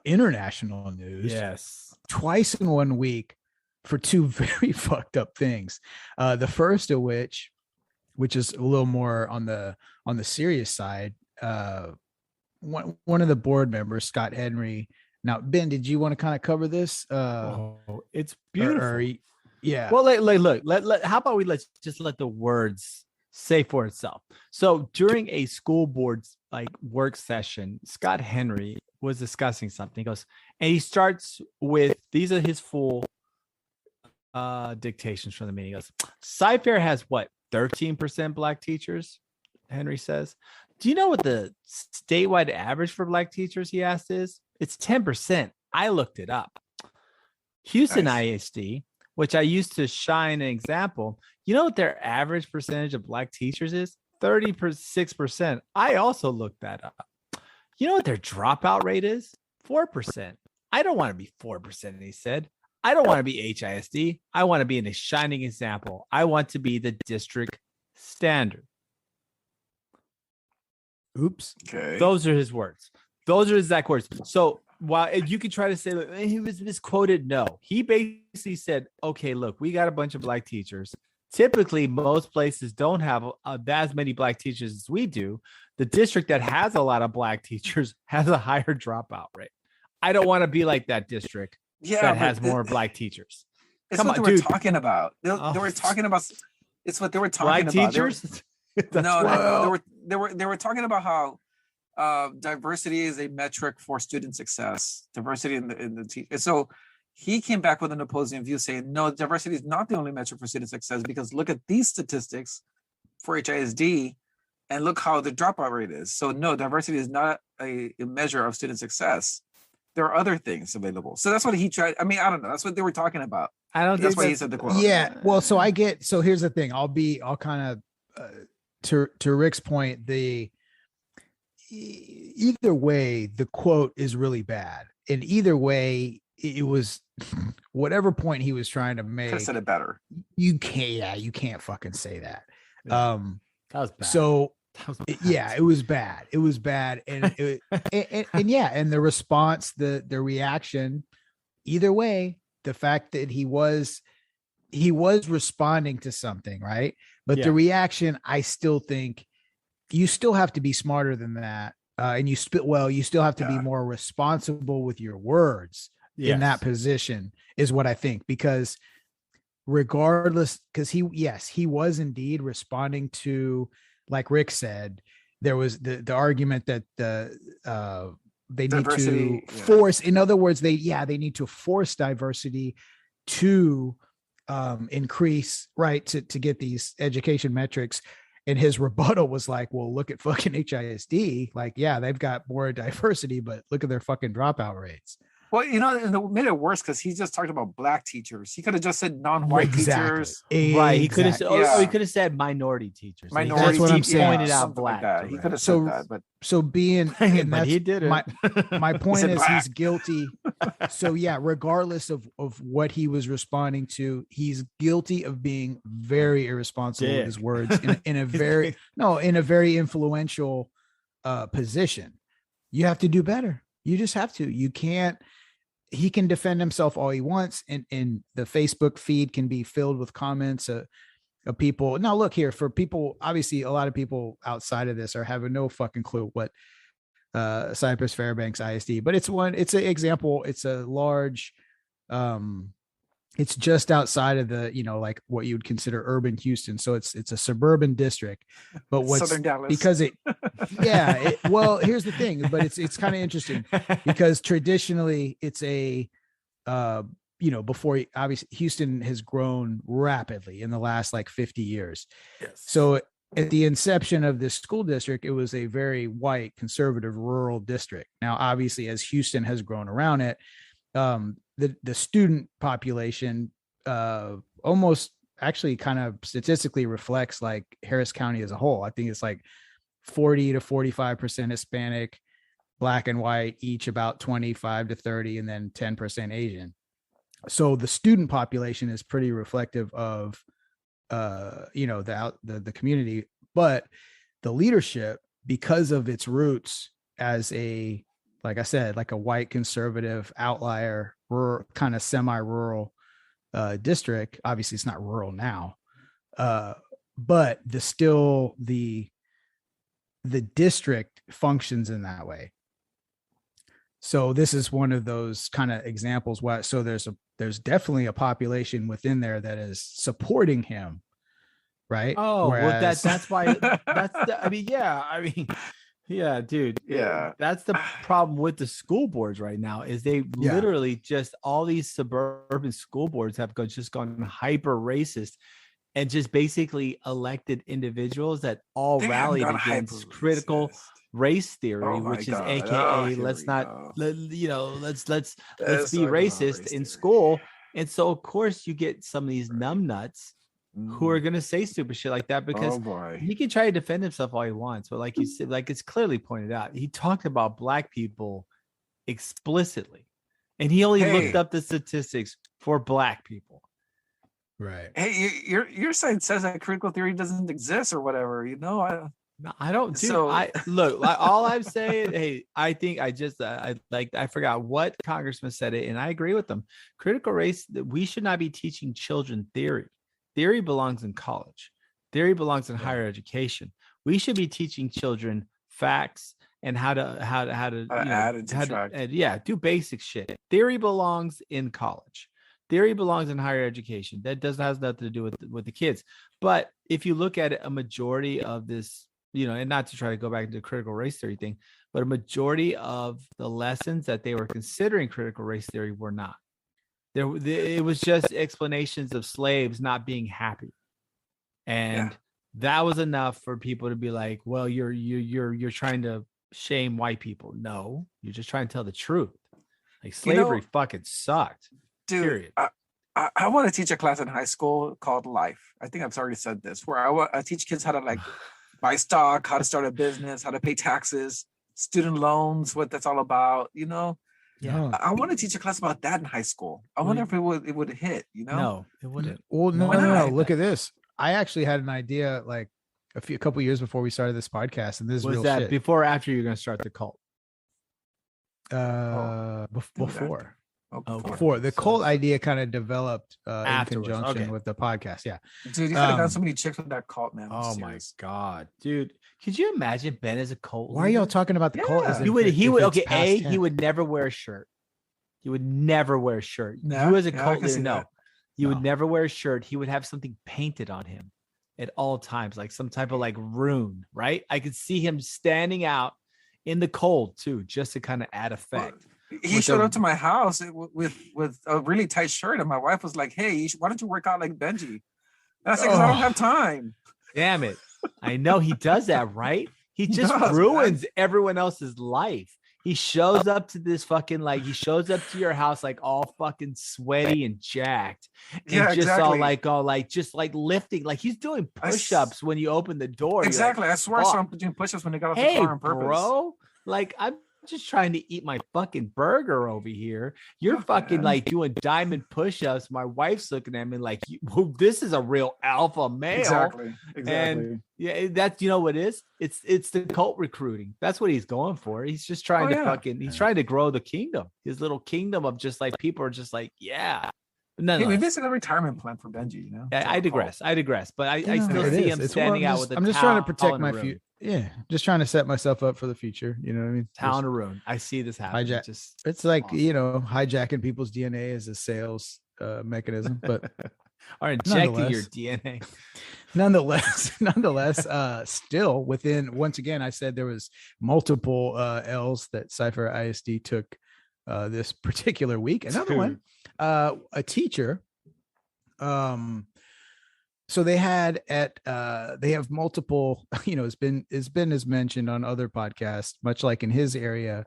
Speaker 1: international news.
Speaker 2: Yes.
Speaker 1: Twice in 1 week for 2 very fucked up things. The first of which is a little more on the serious side. One of the board members, Scott Henry. Now, Ben, did you want to kind of cover this?
Speaker 2: It's beautiful.
Speaker 1: Yeah.
Speaker 2: Well, look. How about we let the words say for itself. So during a school board's work session, Scott Henry was discussing something. He goes, and he starts with, these are his full dictations from the meeting. He goes, Cy-Fair has what, 13% black teachers? Henry says. Do you know what the statewide average for black teachers, he asked, is? It's 10%. I looked it up. Houston ISD, which I used to shine an example, you know what their average percentage of black teachers is? 36%. I also looked that up. You know what their dropout rate is? 4%. I don't want to be 4%, he said. I don't want to be HISD. I want to be in a shining example. I want to be the district standard.
Speaker 1: Oops.
Speaker 3: Okay.
Speaker 2: Those are his words. Those are his exact words. So while you could try to say that he was misquoted, no, he basically said, okay, look, we got a bunch of black teachers. Typically, most places don't have as many black teachers as we do. The district that has a lot of black teachers has a higher dropout rate. I don't want to be like that district that has more black teachers.
Speaker 3: It's what they were talking about. They were talking about. It's what they were talking
Speaker 2: about.
Speaker 3: Black
Speaker 2: teachers?
Speaker 3: They were talking about how diversity is a metric for student success. Diversity in the team. So he came back with an opposing view, saying no, diversity is not the only metric for student success, because look at these statistics for HISD and look how the dropout rate is. So no, diversity is not a measure of student success. There are other things available. So that's what he tried. I mean, I don't know. That's what they were talking about.
Speaker 2: I don't.
Speaker 3: That's why he said the quote.
Speaker 1: Yeah. Well, so here's the thing. I'll kind of to Rick's point. Either way, the quote is really bad, and either way, it was whatever point he was trying to make.
Speaker 3: Could have said it better.
Speaker 1: You can't fucking say that.
Speaker 2: Yeah. That was bad.
Speaker 1: So yeah, it was bad. It was bad, and and the response, the reaction, either way, the fact that he was responding to something, right? But the reaction, I still think you still have to be smarter than that, and you still have to be more responsible with your words in that position is what I think, because regardless, because he was indeed responding to, like Rick said, there was the argument that they diversity, need to force, in other words, they need to force diversity to increase, right, to get these education metrics. And his rebuttal was like, well, look at fucking HISD. Like, yeah, they've got more diversity, but look at their fucking dropout rates.
Speaker 3: Well, and it made it worse because he just talked about black teachers. He could have just said non-white teachers.
Speaker 2: Right. He could have he could have said minority teachers.
Speaker 1: That's what I'm saying.
Speaker 3: Pointed out black. Like he could have said that, but
Speaker 1: but
Speaker 2: he did it.
Speaker 1: My point is he's guilty. So yeah, regardless of what he was responding to, he's guilty of being very irresponsible with his words in a very influential position. You have to do better. You just have to. You can't. He can defend himself all he wants, and the Facebook feed can be filled with comments of people. Now, look here, for people, obviously, a lot of people outside of this are having no fucking clue what Cypress-Fairbanks ISD, but it's an example. It's a large, it's just outside of the, like what you would consider urban Houston. So it's a suburban district, but what's
Speaker 3: Southern Dallas.
Speaker 1: Because well, here's the thing, but it's kind of interesting because traditionally it's a, before, obviously Houston has grown rapidly in the last like 50 years.
Speaker 3: Yes.
Speaker 1: So at the inception of this school district, it was a very white, conservative, rural district. Now, obviously, as Houston has grown around it, the student population almost actually kind of statistically reflects like Harris County as a whole. I think it's like 40 to 45% Hispanic, black and white, each about 25 to 30, and then 10% Asian. So the student population is pretty reflective of the community, but the leadership, because of its roots as a, like I said, like a white conservative outlier, rural, kind of semi-rural district. Obviously, it's not rural now, but the district functions in that way. So this is one of those kind of examples. So there's definitely a population within there that is supporting him, right?
Speaker 2: Oh, whereas, well, that's why. Yeah, dude.
Speaker 3: Yeah.
Speaker 2: That's the problem with the school boards right now is they literally just, all these suburban school boards have just gone hyper racist and just basically elected individuals that all rallied against critical race theory, which is AKA let's be racist in school. And so of course you get some of these numbnuts who are going to say stupid shit like that, because he can try to defend himself all he wants. But like you said, like it's clearly pointed out, he talked about black people explicitly, and he only looked up the statistics for black people.
Speaker 1: Right.
Speaker 3: Hey, your side says that critical theory doesn't exist or whatever,
Speaker 2: No, I don't. Dude, all I'm saying, hey, I think I forgot what congressman said it, and I agree with them. Critical race, we should not be teaching children theory. Theory belongs in college. Theory belongs in higher education. We should be teaching children facts and how to
Speaker 3: add and subtract.
Speaker 2: Do basic shit. Theory belongs in college. Theory belongs in higher education. That has nothing to do with the kids. But if you look at it, a majority of this, and not to try to go back to the critical race theory thing, but a majority of the lessons that they were considering critical race theory were not. It was just explanations of slaves not being happy, and that was enough for people to be like, "Well, you're trying to shame white people." No, you're just trying to tell the truth. Like slavery fucking sucked.
Speaker 3: Dude, period. I want to teach a class in high school called Life. I think I've already said this, where I teach kids how to buy stock, how to start a business, how to pay taxes, student loans, what that's all about.
Speaker 2: Yeah,
Speaker 3: I want to teach a class about that in high school. I wonder if it would hit,
Speaker 2: No, it wouldn't.
Speaker 1: Well, no. Look at this. I actually had an idea like a couple years before we started this podcast, and this was real shit.
Speaker 2: Before or after you're going to start the cult?
Speaker 1: Before. Before the cult idea kind of developed in conjunction with the podcast. Yeah,
Speaker 3: dude, you could have got so many chicks with that cult, man.
Speaker 2: Oh my god, dude. Could you imagine Ben as a cult?
Speaker 1: Why are y'all talking about the cult?
Speaker 2: He would never wear a shirt. He would never wear a shirt.
Speaker 3: No,
Speaker 2: You as a
Speaker 3: yeah, I
Speaker 2: cult
Speaker 3: can see
Speaker 2: leader, no.
Speaker 3: that.
Speaker 2: He would
Speaker 1: No.
Speaker 2: never wear a shirt. He would have something painted on him at all times, like some type of like rune, right? I could see him standing out in the cold too, just to kind of add effect.
Speaker 3: He
Speaker 2: With
Speaker 3: showed
Speaker 2: a-
Speaker 3: up to my house with a really tight shirt, and my wife was like, "Hey, why don't you work out like Benji?" And I said, "Because I don't have time."
Speaker 2: Damn it. I know he does that, right? He
Speaker 3: He
Speaker 2: just
Speaker 3: does,
Speaker 2: ruins everyone else's life. He shows up to this fucking he shows up to your house like all fucking sweaty and jacked. And
Speaker 3: Yeah,
Speaker 2: just
Speaker 3: exactly.
Speaker 2: all just lifting. Like he's doing push-ups when you open the door. You're like,
Speaker 3: Exactly. I swear I saw him
Speaker 2: "Fuck.
Speaker 3: doing push-ups when he got off the
Speaker 2: Hey,
Speaker 3: car on purpose.
Speaker 2: bro. Like I'm just trying to eat my fucking burger over here. You're
Speaker 3: Fuck,
Speaker 2: fucking
Speaker 3: man.
Speaker 2: like doing diamond push-ups. My wife's looking at me like, this is a real alpha male.
Speaker 3: Exactly.
Speaker 2: And yeah, that's what it is. It's the cult recruiting. That's what he's going for. He's just trying to he's trying to grow the kingdom. His little kingdom of just like people are just like, yeah. But
Speaker 3: Hey, maybe it's a retirement plan for Benji,
Speaker 2: I digress. But I still
Speaker 1: It
Speaker 2: see
Speaker 1: is.
Speaker 2: him
Speaker 1: It's
Speaker 2: standing
Speaker 1: well,
Speaker 2: out with a
Speaker 1: I'm just trying to
Speaker 2: towel
Speaker 1: protect
Speaker 2: in
Speaker 1: my
Speaker 2: a room.
Speaker 1: future. Yeah, just trying to set myself up for the future. You know what I mean?
Speaker 2: Town of ruin. I see this happen.
Speaker 1: Hijack.
Speaker 2: Just
Speaker 1: It's like
Speaker 2: awesome.
Speaker 1: hijacking people's DNA as a sales mechanism, but
Speaker 2: are injecting your
Speaker 1: nonetheless-
Speaker 2: DNA.
Speaker 1: nonetheless, still within. Once again, I said there was multiple L's that Cypher ISD took this particular week. Another one, a teacher. So they had they have multiple, it's been as mentioned on other podcasts, much like in his area,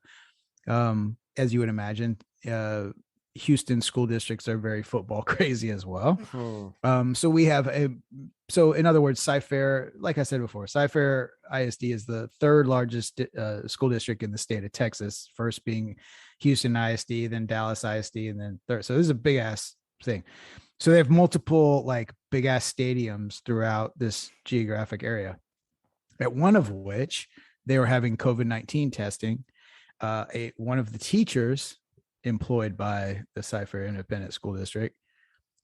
Speaker 1: as you would imagine, Houston school districts are very football crazy as well. So we have in other words, Cypher, like I said before, Cypher ISD is the third largest school district in the state of Texas, first being Houston ISD, then Dallas ISD, and then third. So this is a big ass thing. So they have multiple like big ass stadiums throughout this geographic area, at one of which they were having COVID-19 testing. One of the teachers employed by the Cypher Independent School District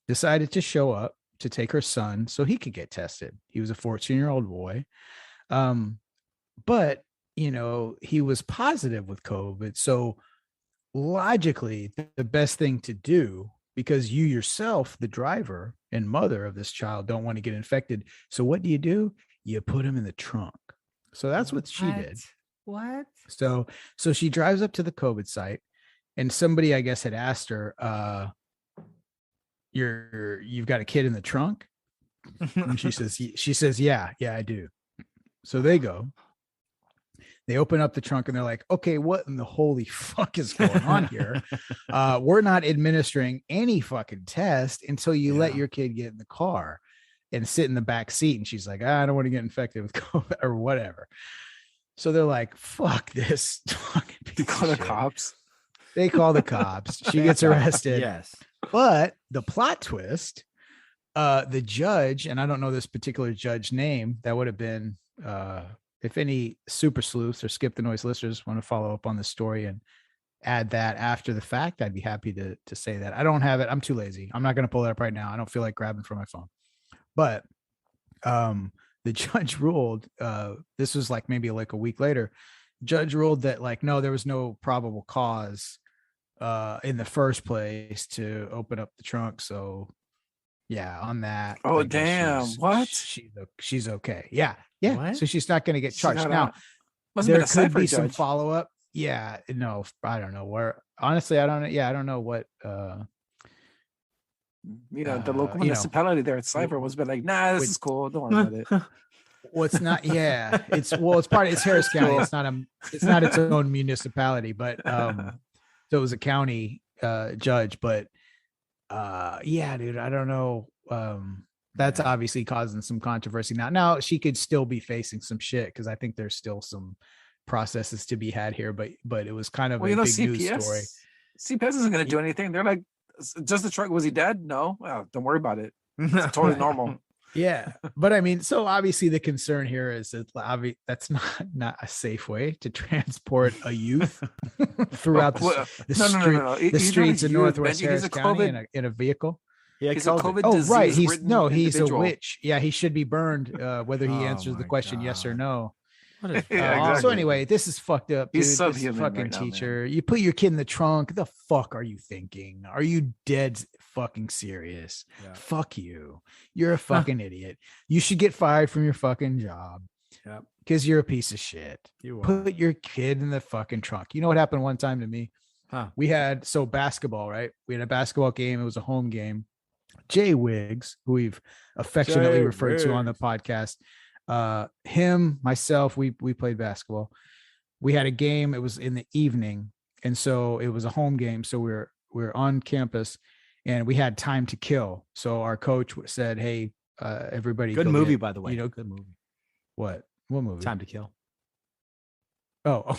Speaker 1: decided to show up to take her son so he could get tested. He was a 14-year-old boy. But, he was positive with COVID. So logically, the best thing to do, because you yourself, the driver and mother of this child, don't want to get infected. So what do? You put him in the trunk. So that's what she did.
Speaker 2: What?
Speaker 1: So she drives up to the COVID site, and somebody, I guess, had asked her, you've got a kid in the trunk? And she says, yeah, I do. So they open up the trunk and they're like, okay, what in the holy fuck is going on here? We're not administering any fucking test until you let your kid get in the car and sit in the back seat. And she's like, I don't want to get infected with COVID or whatever. So they're like, fuck this fucking piece
Speaker 3: Call the
Speaker 1: of shit.
Speaker 3: cops.
Speaker 1: They call the cops. She gets arrested.
Speaker 2: Yes.
Speaker 1: But the plot twist, the judge, and I don't know this particular judge name, that would have been, if any super sleuths or Skip the Noise listeners want to follow up on the story and add that after the fact, I'd be happy to say that. I don't have it. I'm too lazy. I'm not going to pull it up right now. I don't feel like grabbing from my phone. But the judge ruled, this was like maybe like a week later, judge ruled that like, no, there was no probable cause in the first place to open up the trunk. So yeah, on that.
Speaker 3: Oh,
Speaker 1: I guess
Speaker 3: damn. What?
Speaker 1: She's okay. Yeah.
Speaker 2: What?
Speaker 1: So she's not going to get charged. Now,
Speaker 3: Must have been
Speaker 1: there
Speaker 3: a
Speaker 1: could
Speaker 3: Cypher
Speaker 1: be some
Speaker 3: judge.
Speaker 1: follow-up. Yeah. No, I don't know where. Honestly, I don't know. Yeah, I don't know what.
Speaker 3: The local
Speaker 1: you know,
Speaker 3: municipality there at Cypher was been like, nah, this is cool. Don't worry about it.
Speaker 1: Well, it's not. Yeah, it's it's Harris County. It's not its own municipality, but so it was a county judge. But yeah, dude, I don't know. That's obviously causing some controversy now. Now she could still be facing some shit because I think there's still some processes to be had here. But it was kind of a big news story.
Speaker 3: CPS isn't going to do anything. They're like, just the truck. Was he dead? No. Well, don't worry about it. It's totally normal.
Speaker 1: Yeah, but I mean, so obviously the concern here is that that's not a safe way to transport a youth throughout the streets in Northwest Harris County in a vehicle.
Speaker 2: Yeah,
Speaker 3: he's a COVID
Speaker 1: Oh, right.
Speaker 3: he's
Speaker 1: He's a witch. Yeah, he should be burned, whether he answers the question yes or no.
Speaker 2: What is
Speaker 1: So anyway, this is fucked up, dude.
Speaker 3: He's subhuman
Speaker 1: This fucking
Speaker 3: right now,
Speaker 1: teacher. You put your kid in the trunk. The fuck are you thinking? Are you dead fucking serious?
Speaker 2: Yeah.
Speaker 1: Fuck you. You're a fucking idiot. You should get fired from your fucking job.
Speaker 2: Yep.
Speaker 1: Because you're a piece of shit.
Speaker 2: You are.
Speaker 1: Put your kid in the fucking trunk. You know what happened one time to me?
Speaker 2: Huh.
Speaker 1: We had basketball, right? We had a basketball game. It was a home game. Jay Wiggs, who we've affectionately referred to on the podcast, him, myself, we played basketball. We had a game. It was in the evening, and so it was a home game. So we're on campus, and we had time to kill. So our coach said, "Hey, everybody,
Speaker 2: Good movie, by the way.
Speaker 1: Good movie. What movie?
Speaker 2: Time to Kill.
Speaker 1: Oh,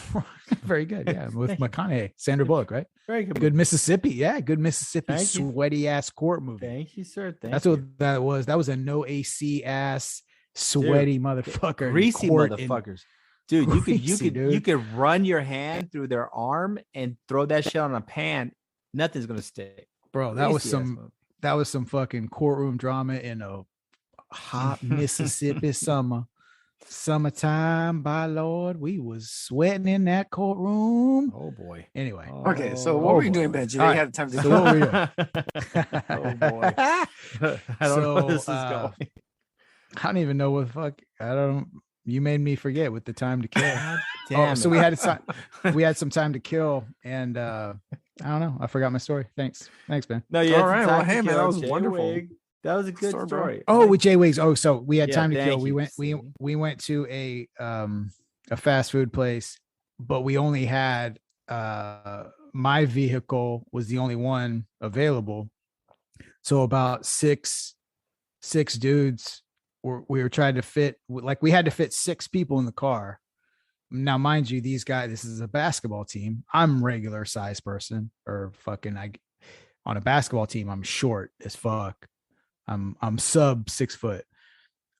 Speaker 1: very good. Yeah, with McConaughey, Sandra Bullock, right?
Speaker 2: Very good.
Speaker 1: Good Mississippi. Yeah, good Mississippi.
Speaker 2: Thank you.
Speaker 1: Sweaty ass court movie.
Speaker 2: Thank you, sir.
Speaker 1: That's what that was. That was a no AC ass sweaty motherfucker.
Speaker 2: Greasy motherfuckers. Dude, you could run your hand through their arm and throw that shit on a pan. Nothing's gonna stick.
Speaker 1: Bro, that was some fucking courtroom drama in a hot Mississippi summertime. By Lord, we was sweating in that courtroom.
Speaker 2: Oh boy.
Speaker 1: Anyway.
Speaker 3: Okay, so what were you doing, Benji?
Speaker 1: All
Speaker 3: You had time to
Speaker 1: So what were we doing?
Speaker 2: Oh boy. I don't know where this is going.
Speaker 1: I don't even know what the fuck. You made me forget with the time to kill.
Speaker 2: Damn.
Speaker 1: So we had some time to kill, and I don't know. I forgot my story. Thanks, man.
Speaker 2: No, yeah.
Speaker 3: All right. Well, hey, man, that was wonderful.
Speaker 2: That was a good story.
Speaker 1: Oh, with Jay Wiggs. Oh, so we had time to kill.
Speaker 2: you.
Speaker 1: We went to a fast food place, but we only had my vehicle was the only one available. So about six dudes we were trying to fit, like we had to fit 6 people in the car. Now, mind you, these guys, this is a basketball team. I'm regular size person, or fucking on a basketball team, I'm short as fuck. I'm sub 6 foot.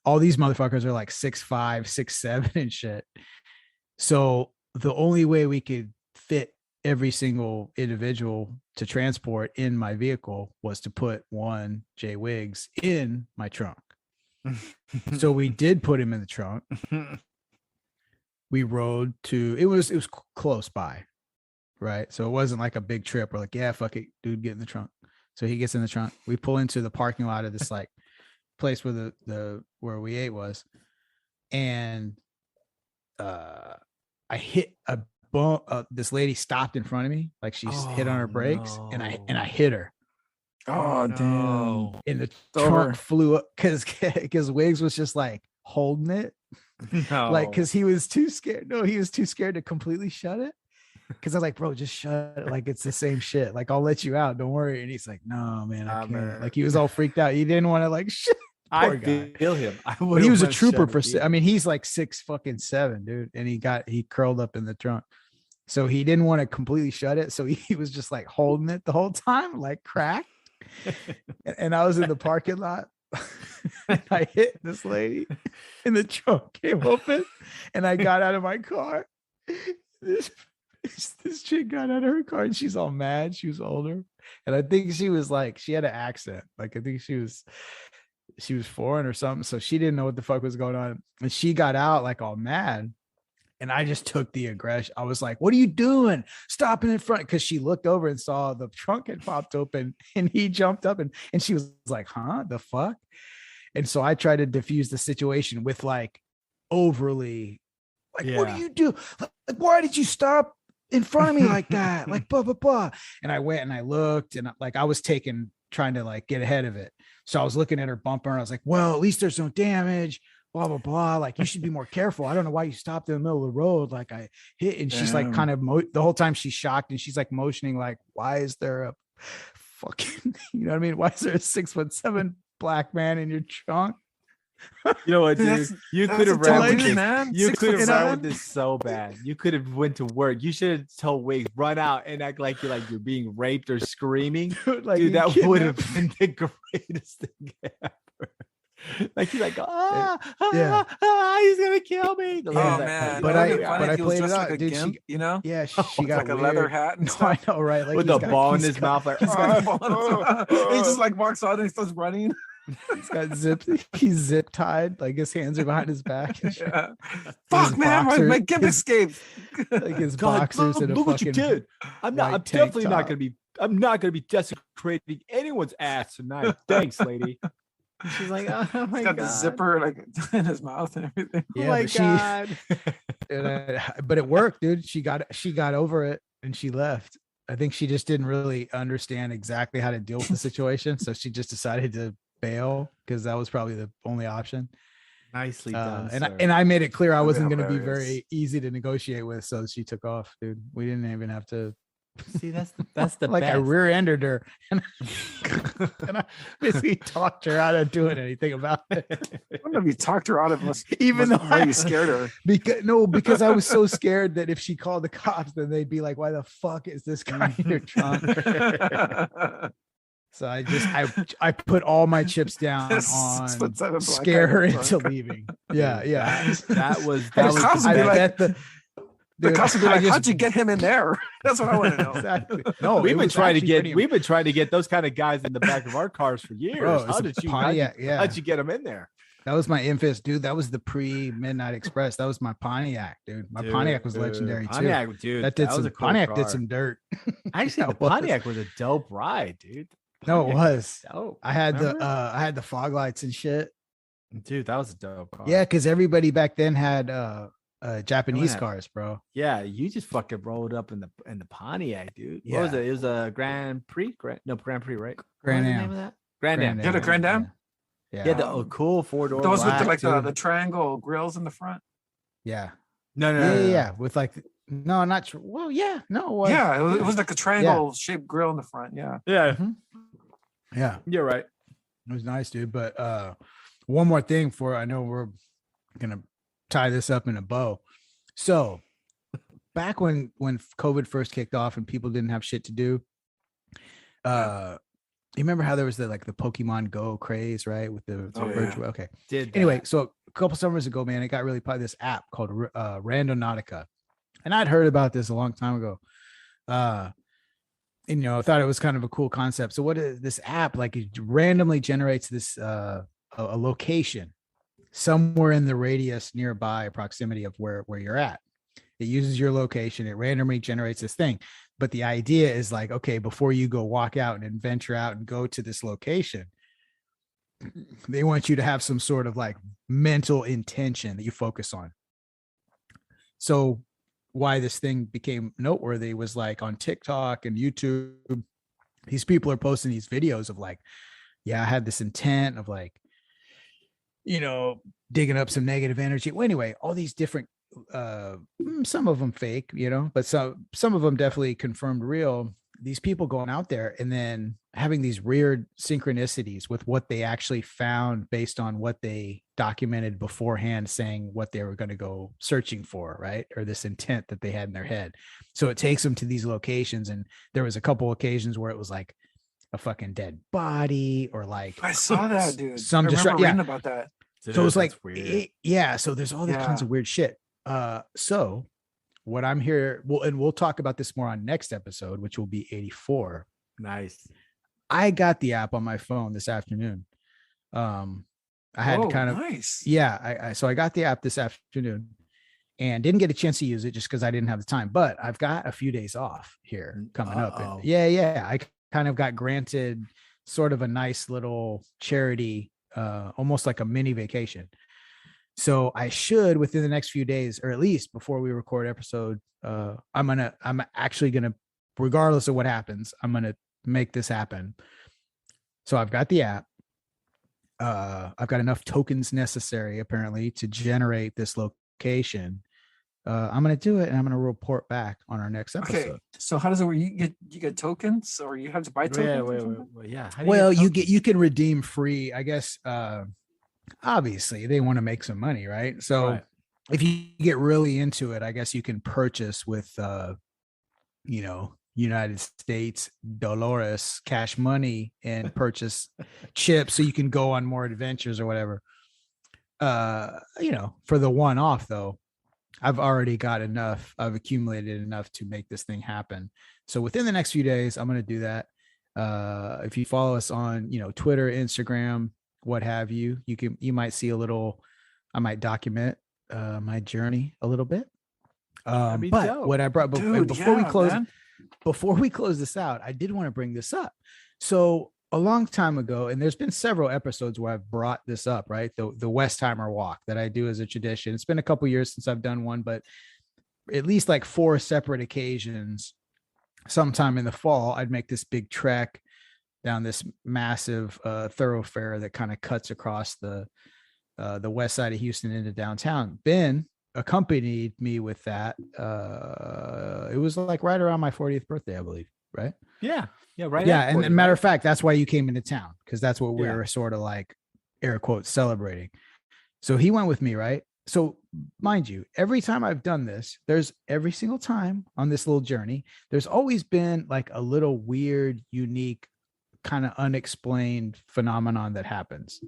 Speaker 1: All these motherfuckers are like 6'5", 6'7" and shit. So the only way we could fit every single individual to transport in my vehicle was to put one Jay Wiggs in my trunk. So we did put him in the trunk. We rode to, it was close by, right? So it wasn't like a big trip. We're like, yeah, fuck it, dude, get in the trunk. So he gets in the trunk. We pull into the parking lot of this like place where where we ate was, and I hit a bump. This lady stopped in front of me, like she's hit on her brakes, and I hit her.
Speaker 3: Oh damn!
Speaker 1: And the trunk flew up because Wiggs was just like holding it, like because he was too scared. No, he was too scared to completely shut it. Because I was like, bro, just shut it. Like it's the same shit. Like I'll let you out. Don't worry. And he's like, no, man, I can't. Like he was all freaked out. He didn't want to like shit.
Speaker 2: I feel him.
Speaker 1: But he was a trooper for. I mean, he's like 6'7", dude, and he curled up in the trunk. So he didn't want to completely shut it. So he was just like holding it the whole time, like cracked. And I was in the parking lot. And I hit this lady, and the trunk came open, and I got out of my car. This chick got out of her car, and she's all mad. She was older, and I think she was like, she had an accent. Like I think she was foreign or something, so she didn't know what the fuck was going on. And she got out like all mad. And I just took the aggression. I was like, what are you doing? Stopping in front. Because she looked over and saw the trunk had popped open, and he jumped up and she was like, huh? The fuck? And so I tried to diffuse the situation with like overly, like, what do you do? Like, why did you stop in front of me like that? Like, blah, blah, blah. And I went and I looked, and like I was trying to like get ahead of it. So I was looking at her bumper, and I was like, well, at least there's no damage. Blah, blah, blah. Like, you should be more careful. I don't know why you stopped in the middle of the road. Like I hit, and she's like kind of the whole time she's shocked, and she's like motioning like, why is there a fucking, you know what I mean? Why is there a 6'7" black man in your trunk?
Speaker 2: You know what, dude? You could have ran with this, man. You could have ran with this so bad. You could have went to work. You should have told Wiggs, run out and act like you're being raped or screaming. Dude, that would have been the greatest thing ever. Like he's like, he's gonna kill me.
Speaker 3: Oh man!
Speaker 1: But I played it out, like dude.
Speaker 3: Gimp, you know?
Speaker 1: Yeah, she got
Speaker 3: like a leather hat and stuff.
Speaker 1: I know, right? Like
Speaker 2: with the ball in his mouth, like
Speaker 3: he just like walks out and he starts running.
Speaker 1: He's got he's zip tied, like his hands are behind his back.
Speaker 3: Yeah. Fuck, man, my gimp escaped.
Speaker 1: Like his boxers and a
Speaker 2: look what you
Speaker 1: fucking
Speaker 2: did. I'm definitely not gonna be. I'm not gonna be desecrating anyone's ass tonight. Thanks, lady. And she's like, oh my
Speaker 3: He's got
Speaker 2: god,
Speaker 3: the zipper like in his mouth and everything.
Speaker 1: Yeah,
Speaker 2: oh my
Speaker 1: but
Speaker 2: god.
Speaker 1: but it worked, dude. She got over it and she left. I think she just didn't really understand exactly how to deal with the situation, so she just decided to bail because that was probably the only option.
Speaker 2: Nicely done.
Speaker 1: And I made it clear I wasn't going to be
Speaker 3: hilarious.
Speaker 1: very easy to negotiate with, so she took off, dude. We didn't even have to.
Speaker 2: See, that's the
Speaker 1: like
Speaker 2: best.
Speaker 1: I rear-ended her and I basically talked her out of doing anything about it.
Speaker 3: I don't know if you talked her out of us,
Speaker 1: Even though
Speaker 3: you scared her.
Speaker 1: Because I was so scared that if she called the cops, then they'd be like, "Why the fuck is this guy in your trunk?" So I put all my chips down on scare her into leaving. Yeah.
Speaker 2: That was
Speaker 3: The cops would be like,
Speaker 1: I
Speaker 3: how'd you get him in there? That's what I want to know.
Speaker 1: Exactly. No,
Speaker 2: we've been trying to get those kind of guys in the back of our cars for years.
Speaker 1: Bro,
Speaker 2: How'd you get them in there?
Speaker 1: That was my infamous, dude. That was the pre-Midnight Express. That was my Pontiac, dude. My Pontiac was legendary
Speaker 2: Pontiac,
Speaker 1: too.
Speaker 2: Dude,
Speaker 1: Pontiac did some dirt.
Speaker 2: Actually, the Pontiac was a dope ride, dude.
Speaker 1: No, it was.
Speaker 2: Dope.
Speaker 1: I had the fog lights and shit.
Speaker 2: Dude, that was a dope car.
Speaker 1: Yeah, because everybody back then had Japanese cars, bro.
Speaker 2: Yeah, you just fucking rolled up in the Pontiac, dude.
Speaker 1: Yeah.
Speaker 2: What was it? It was a Grand Prix, right?
Speaker 1: Grand Am.
Speaker 2: Name of that? Grand Am.
Speaker 3: You had a Grand Am?
Speaker 2: Yeah, the cool 4-door.
Speaker 3: Those with the triangle grills in the front.
Speaker 1: Yeah.
Speaker 2: No.
Speaker 1: Yeah. With like, no, not sure. Well, yeah, no.
Speaker 3: Yeah, it was like a triangle shaped grill in the front. Yeah.
Speaker 2: Yeah.
Speaker 1: Mm-hmm. Yeah.
Speaker 2: You're right.
Speaker 1: It was nice, dude. But one more thing I know we're gonna tie this up in a bow. So back when COVID first kicked off and people didn't have shit to do, you remember how there was the Pokemon Go craze, right? With the virtual. Okay. Anyway, so a couple summers ago, man, it got really popular. This app called Randonautica, and I'd heard about this a long time ago. And I thought it was kind of a cool concept. So what is this app? Like, it randomly generates this a location somewhere in the radius nearby proximity of where you're at. It uses your location. It randomly generates this thing. But the idea is like, okay, before you go walk out and venture out and go to this location, they want you to have some sort of like mental intention that you focus on. So why this thing became noteworthy was like on TikTok and YouTube, these people are posting these videos of like, yeah, I had this intent of like, digging up some negative energy. Well, anyway, all these different, some of them fake, but some of them definitely confirmed real. These people going out there and then having these weird synchronicities with what they actually found based on what they documented beforehand, saying what they were going to go searching for, right? Or this intent that they had in their head. So it takes them to these locations. And there was a couple occasions where it was like a fucking dead body or like,
Speaker 3: I saw that, dude.
Speaker 1: Some
Speaker 3: reading about that.
Speaker 1: So it was like, so there's all these kinds of weird shit. So what I'm here, we'll talk about this more on next episode, which will be 84.
Speaker 2: Nice.
Speaker 1: I got the app on my phone this afternoon. I had
Speaker 3: nice.
Speaker 1: Yeah. So I got the app this afternoon and didn't get a chance to use it just because I didn't have the time, but I've got a few days off here coming up. And I kind of got granted sort of a nice little charity, almost like a mini vacation. So I should, within the next few days, or at least before we record episode, I'm actually gonna, regardless of what happens, I'm gonna make this happen. So I've got the app. I've got enough tokens necessary apparently to generate this location. I'm gonna do it, and I'm gonna report back on our next episode.
Speaker 3: Okay. So how does it work? You get tokens, or you have to buy tokens?
Speaker 1: You can redeem free, I guess. Obviously they want to make some money, right? So if you get really into it, I guess you can purchase with United States Dolores cash money and purchase chips so you can go on more adventures or whatever. For the one-off though, I've already got enough, I've accumulated enough to make this thing happen. So within the next few days, I'm going to do that. If you follow us on, Twitter, Instagram, what have you. You might see a little, I might document my journey a little bit. But dope. What I brought before we close this out, I did want to bring this up. So a long time ago, and there's been several episodes where I've brought this up, right? The Westheimer walk that I do as a tradition. It's been a couple years since I've done one, but at least like 4 separate occasions, sometime in the fall, I'd make this big trek down this massive thoroughfare that kind of cuts across the west side of Houston into downtown. Ben accompanied me with that. It was like right around my 40th birthday, I believe, right?
Speaker 2: Yeah. Right.
Speaker 1: Yeah. And matter of fact, that's why you came into town, because that's what we were sort of like, air quotes, celebrating. So he went with me, right? So mind you, every time I've done this, every single time on this little journey, there's always been like a little weird, unique, kind of unexplained phenomenon that happens.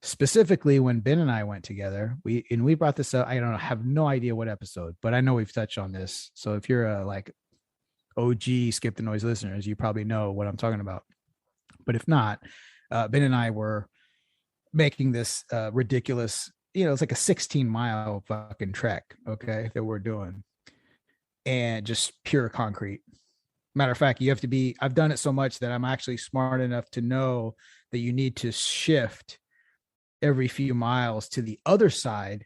Speaker 1: Specifically, when Ben and I went together, we brought this up. I have no idea what episode, but I know we've touched on this. So if you're a like OG Skip the Noise listeners, you probably know what I'm talking about. But if not, Ben and I were making this ridiculous, it's like a 16-mile fucking trek, okay, that we're doing, and just pure concrete. Matter of fact, I've done it so much that I'm actually smart enough to know that you need to shift every few miles to the other side,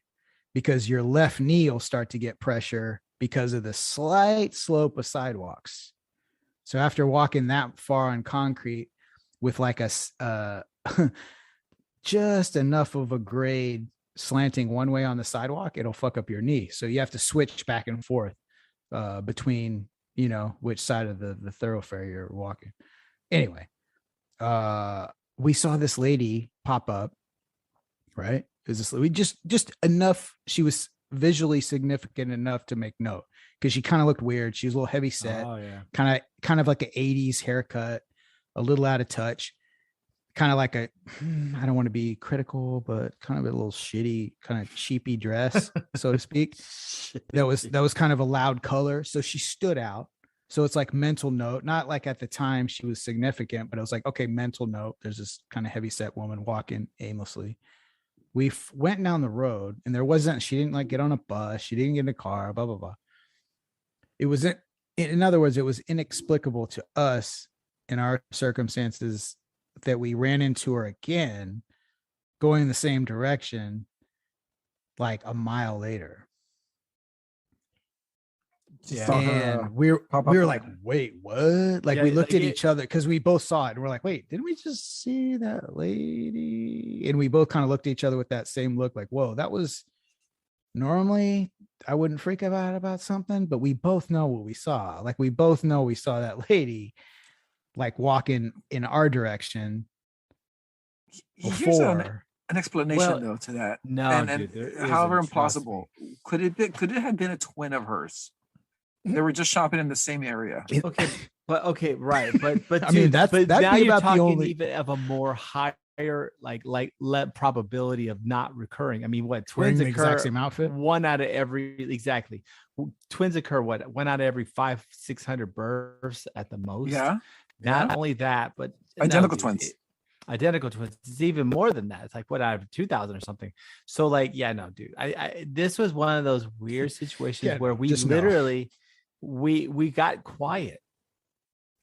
Speaker 1: because your left knee will start to get pressure because of the slight slope of sidewalks. So after walking that far on concrete with like a just enough of a grade slanting one way on the sidewalk, it'll fuck up your knee. So you have to switch back and forth between, which side of the thoroughfare you're walking. Anyway, we saw this lady pop up, right? We just enough. She was visually significant enough to make note, because she kind of looked weird. She was a little heavy set, kind of like an 80s haircut, a little out of touch, kind of like I don't want to be critical, but kind of a little shitty, kind of cheapy dress, so to speak. That was kind of a loud color. So she stood out. So it's like mental note, not like at the time she was significant, but it was like, okay, mental note. There's this kind of heavy set woman walking aimlessly. We went down the road, and she didn't like get on a bus. She didn't get in a car, blah, blah, blah. In other words, it was inexplicable to us in our circumstances that we ran into her again, going the same direction, like a mile later.
Speaker 3: Yeah.
Speaker 1: And we were like, wait, what? Like, we looked at each other, because we both saw it, and we're like, wait, didn't we just see that lady? And we both kind of looked at each other with that same look, like, whoa, that was normally I wouldn't freak out about something, but we both know what we saw. Like, we both know we saw that lady like walking in our direction
Speaker 3: Here's an explanation though to that.
Speaker 2: No,
Speaker 3: and however implausible, could it have been a twin of hers? They were just shopping in the same area.
Speaker 2: Okay, right, but
Speaker 1: I mean, that'd
Speaker 2: now
Speaker 1: be
Speaker 2: you're
Speaker 1: about
Speaker 2: talking
Speaker 1: the only
Speaker 2: even of a more higher like probability of not recurring. I mean, what,
Speaker 1: wearing
Speaker 2: twins
Speaker 1: the
Speaker 2: occur
Speaker 1: exact same outfit?
Speaker 2: One out of every twins occur one out of every 500-600 births at the most.
Speaker 3: Yeah.
Speaker 2: Not only that, but
Speaker 3: identical twins.
Speaker 2: Identical twins. It's even more than that. It's like what, out of 2,000 or something. So like, yeah, no, dude. This was one of those weird situations where we literally we got quiet.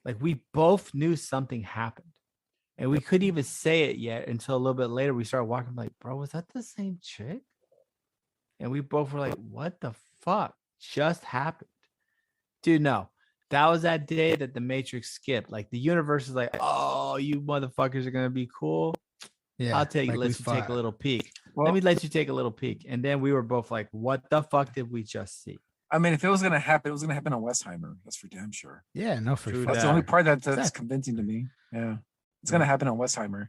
Speaker 2: Like, we both knew something happened, and we couldn't even say it yet until a little bit later. We started walking, like, bro, was that the same chick? And we both were like, what the fuck just happened? Dude, no. That was that day that the Matrix skipped. Like, the universe is like, oh, you motherfuckers are gonna be cool. Yeah, I'll take let you take a little peek. Well, let me let you take a little peek. And then we were both like, what the fuck did we just see?
Speaker 3: I mean, if it was gonna happen, it was gonna happen on Westheimer. That's for damn sure.
Speaker 1: Yeah, no, for sure.
Speaker 3: That's the only part that's convincing to me. Yeah, it's gonna happen on Westheimer.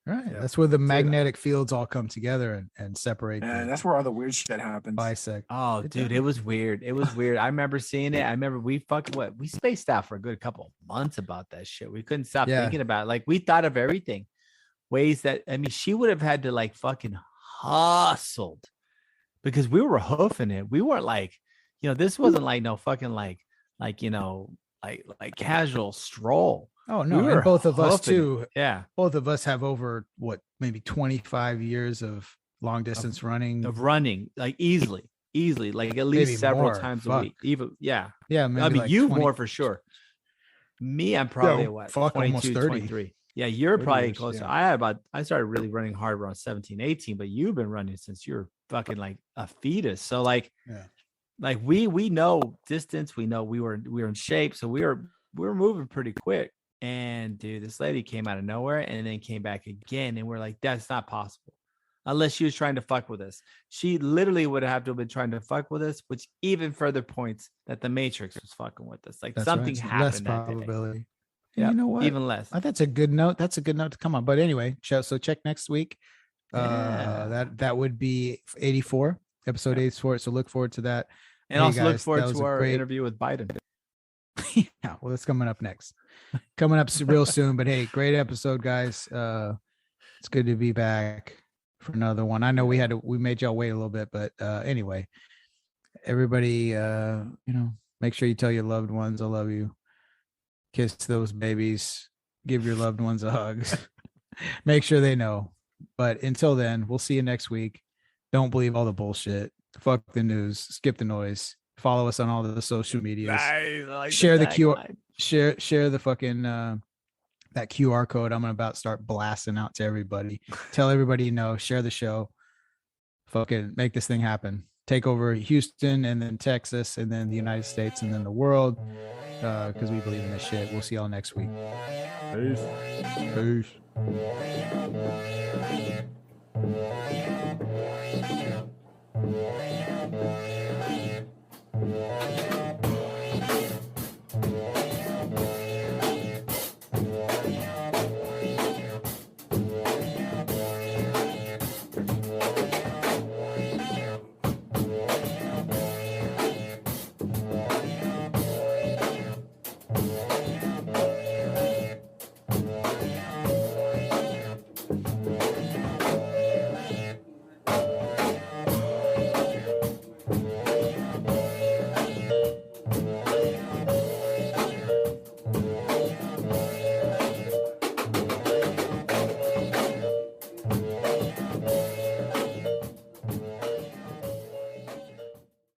Speaker 1: Right. Yeah. That's where the magnetic fields all come together and separate.
Speaker 3: And that's where all the weird shit happens.
Speaker 1: Bisect.
Speaker 2: Oh, dude, it was weird. It was weird. I remember seeing it. I remember we spaced out for a good couple of months about that shit. We couldn't stop thinking about it. Like, we thought of everything. Ways that, I mean, she would have had to like fucking hustled, because we were hoofing it. We weren't like, this wasn't like no fucking like casual stroll.
Speaker 1: Oh no,
Speaker 2: We were
Speaker 1: and both of us
Speaker 2: hoofing it.
Speaker 1: too.
Speaker 2: Yeah.
Speaker 1: Both of us have over what, maybe 25 years of long distance running.
Speaker 2: Of running, like easily, like at
Speaker 1: Maybe
Speaker 2: least several
Speaker 1: more.
Speaker 2: times
Speaker 1: Fuck.
Speaker 2: a week. Even
Speaker 1: Yeah,
Speaker 2: I
Speaker 1: maybe
Speaker 2: mean,
Speaker 1: like
Speaker 2: you
Speaker 1: 20
Speaker 2: more for sure. Me, I'm probably at what,
Speaker 1: fuck, almost
Speaker 2: 22,
Speaker 1: 30.
Speaker 2: 23. Yeah, you're
Speaker 1: 30
Speaker 2: probably
Speaker 1: years,
Speaker 2: closer.
Speaker 1: yeah.
Speaker 2: I started really running hard around 17, 18, but you've been running since you're fucking like a fetus. So like,
Speaker 1: Yeah.
Speaker 2: like we know distance. We know we were in shape, so we were moving pretty quick. And dude, this lady came out of nowhere and then came back again, and we're like, that's not possible. Unless she was trying to fuck with us. She literally would have to have been trying to fuck with us, which even further points that the Matrix was fucking with us. Like
Speaker 1: That's
Speaker 2: something
Speaker 1: right.
Speaker 2: happened
Speaker 1: Less
Speaker 2: that
Speaker 1: probability.
Speaker 2: day.
Speaker 1: Yeah, you know what?
Speaker 2: Even less.
Speaker 1: That's a good note. That's a good note to come on. But anyway, so check next week. That would be 84, episode 84. So look forward to that.
Speaker 2: And
Speaker 1: Hey,
Speaker 2: also look
Speaker 1: guys,
Speaker 2: forward
Speaker 1: that was
Speaker 2: to
Speaker 1: a
Speaker 2: our
Speaker 1: great-
Speaker 2: interview with Biden.
Speaker 1: Yeah, well, that's coming up next. Coming up real soon. But hey, great episode, guys. It's good to be back for another one. I know we made y'all wait a little bit, but anyway, everybody, make sure you tell your loved ones I love you. Kiss those babies. Give your loved ones a hug. Make sure they know. But until then, we'll see you next week. Don't believe all the bullshit. Fuck the news. Skip the noise. Follow us on all the social medias.
Speaker 2: Nice. Like
Speaker 1: Share the QR. Share the fucking that QR code. I'm about to start blasting out to everybody. Tell everybody you know. Share the show. Fucking make this thing happen. Take over Houston and then Texas and then the United States and then the world. Because we believe in this shit. We'll see y'all next week. Peace.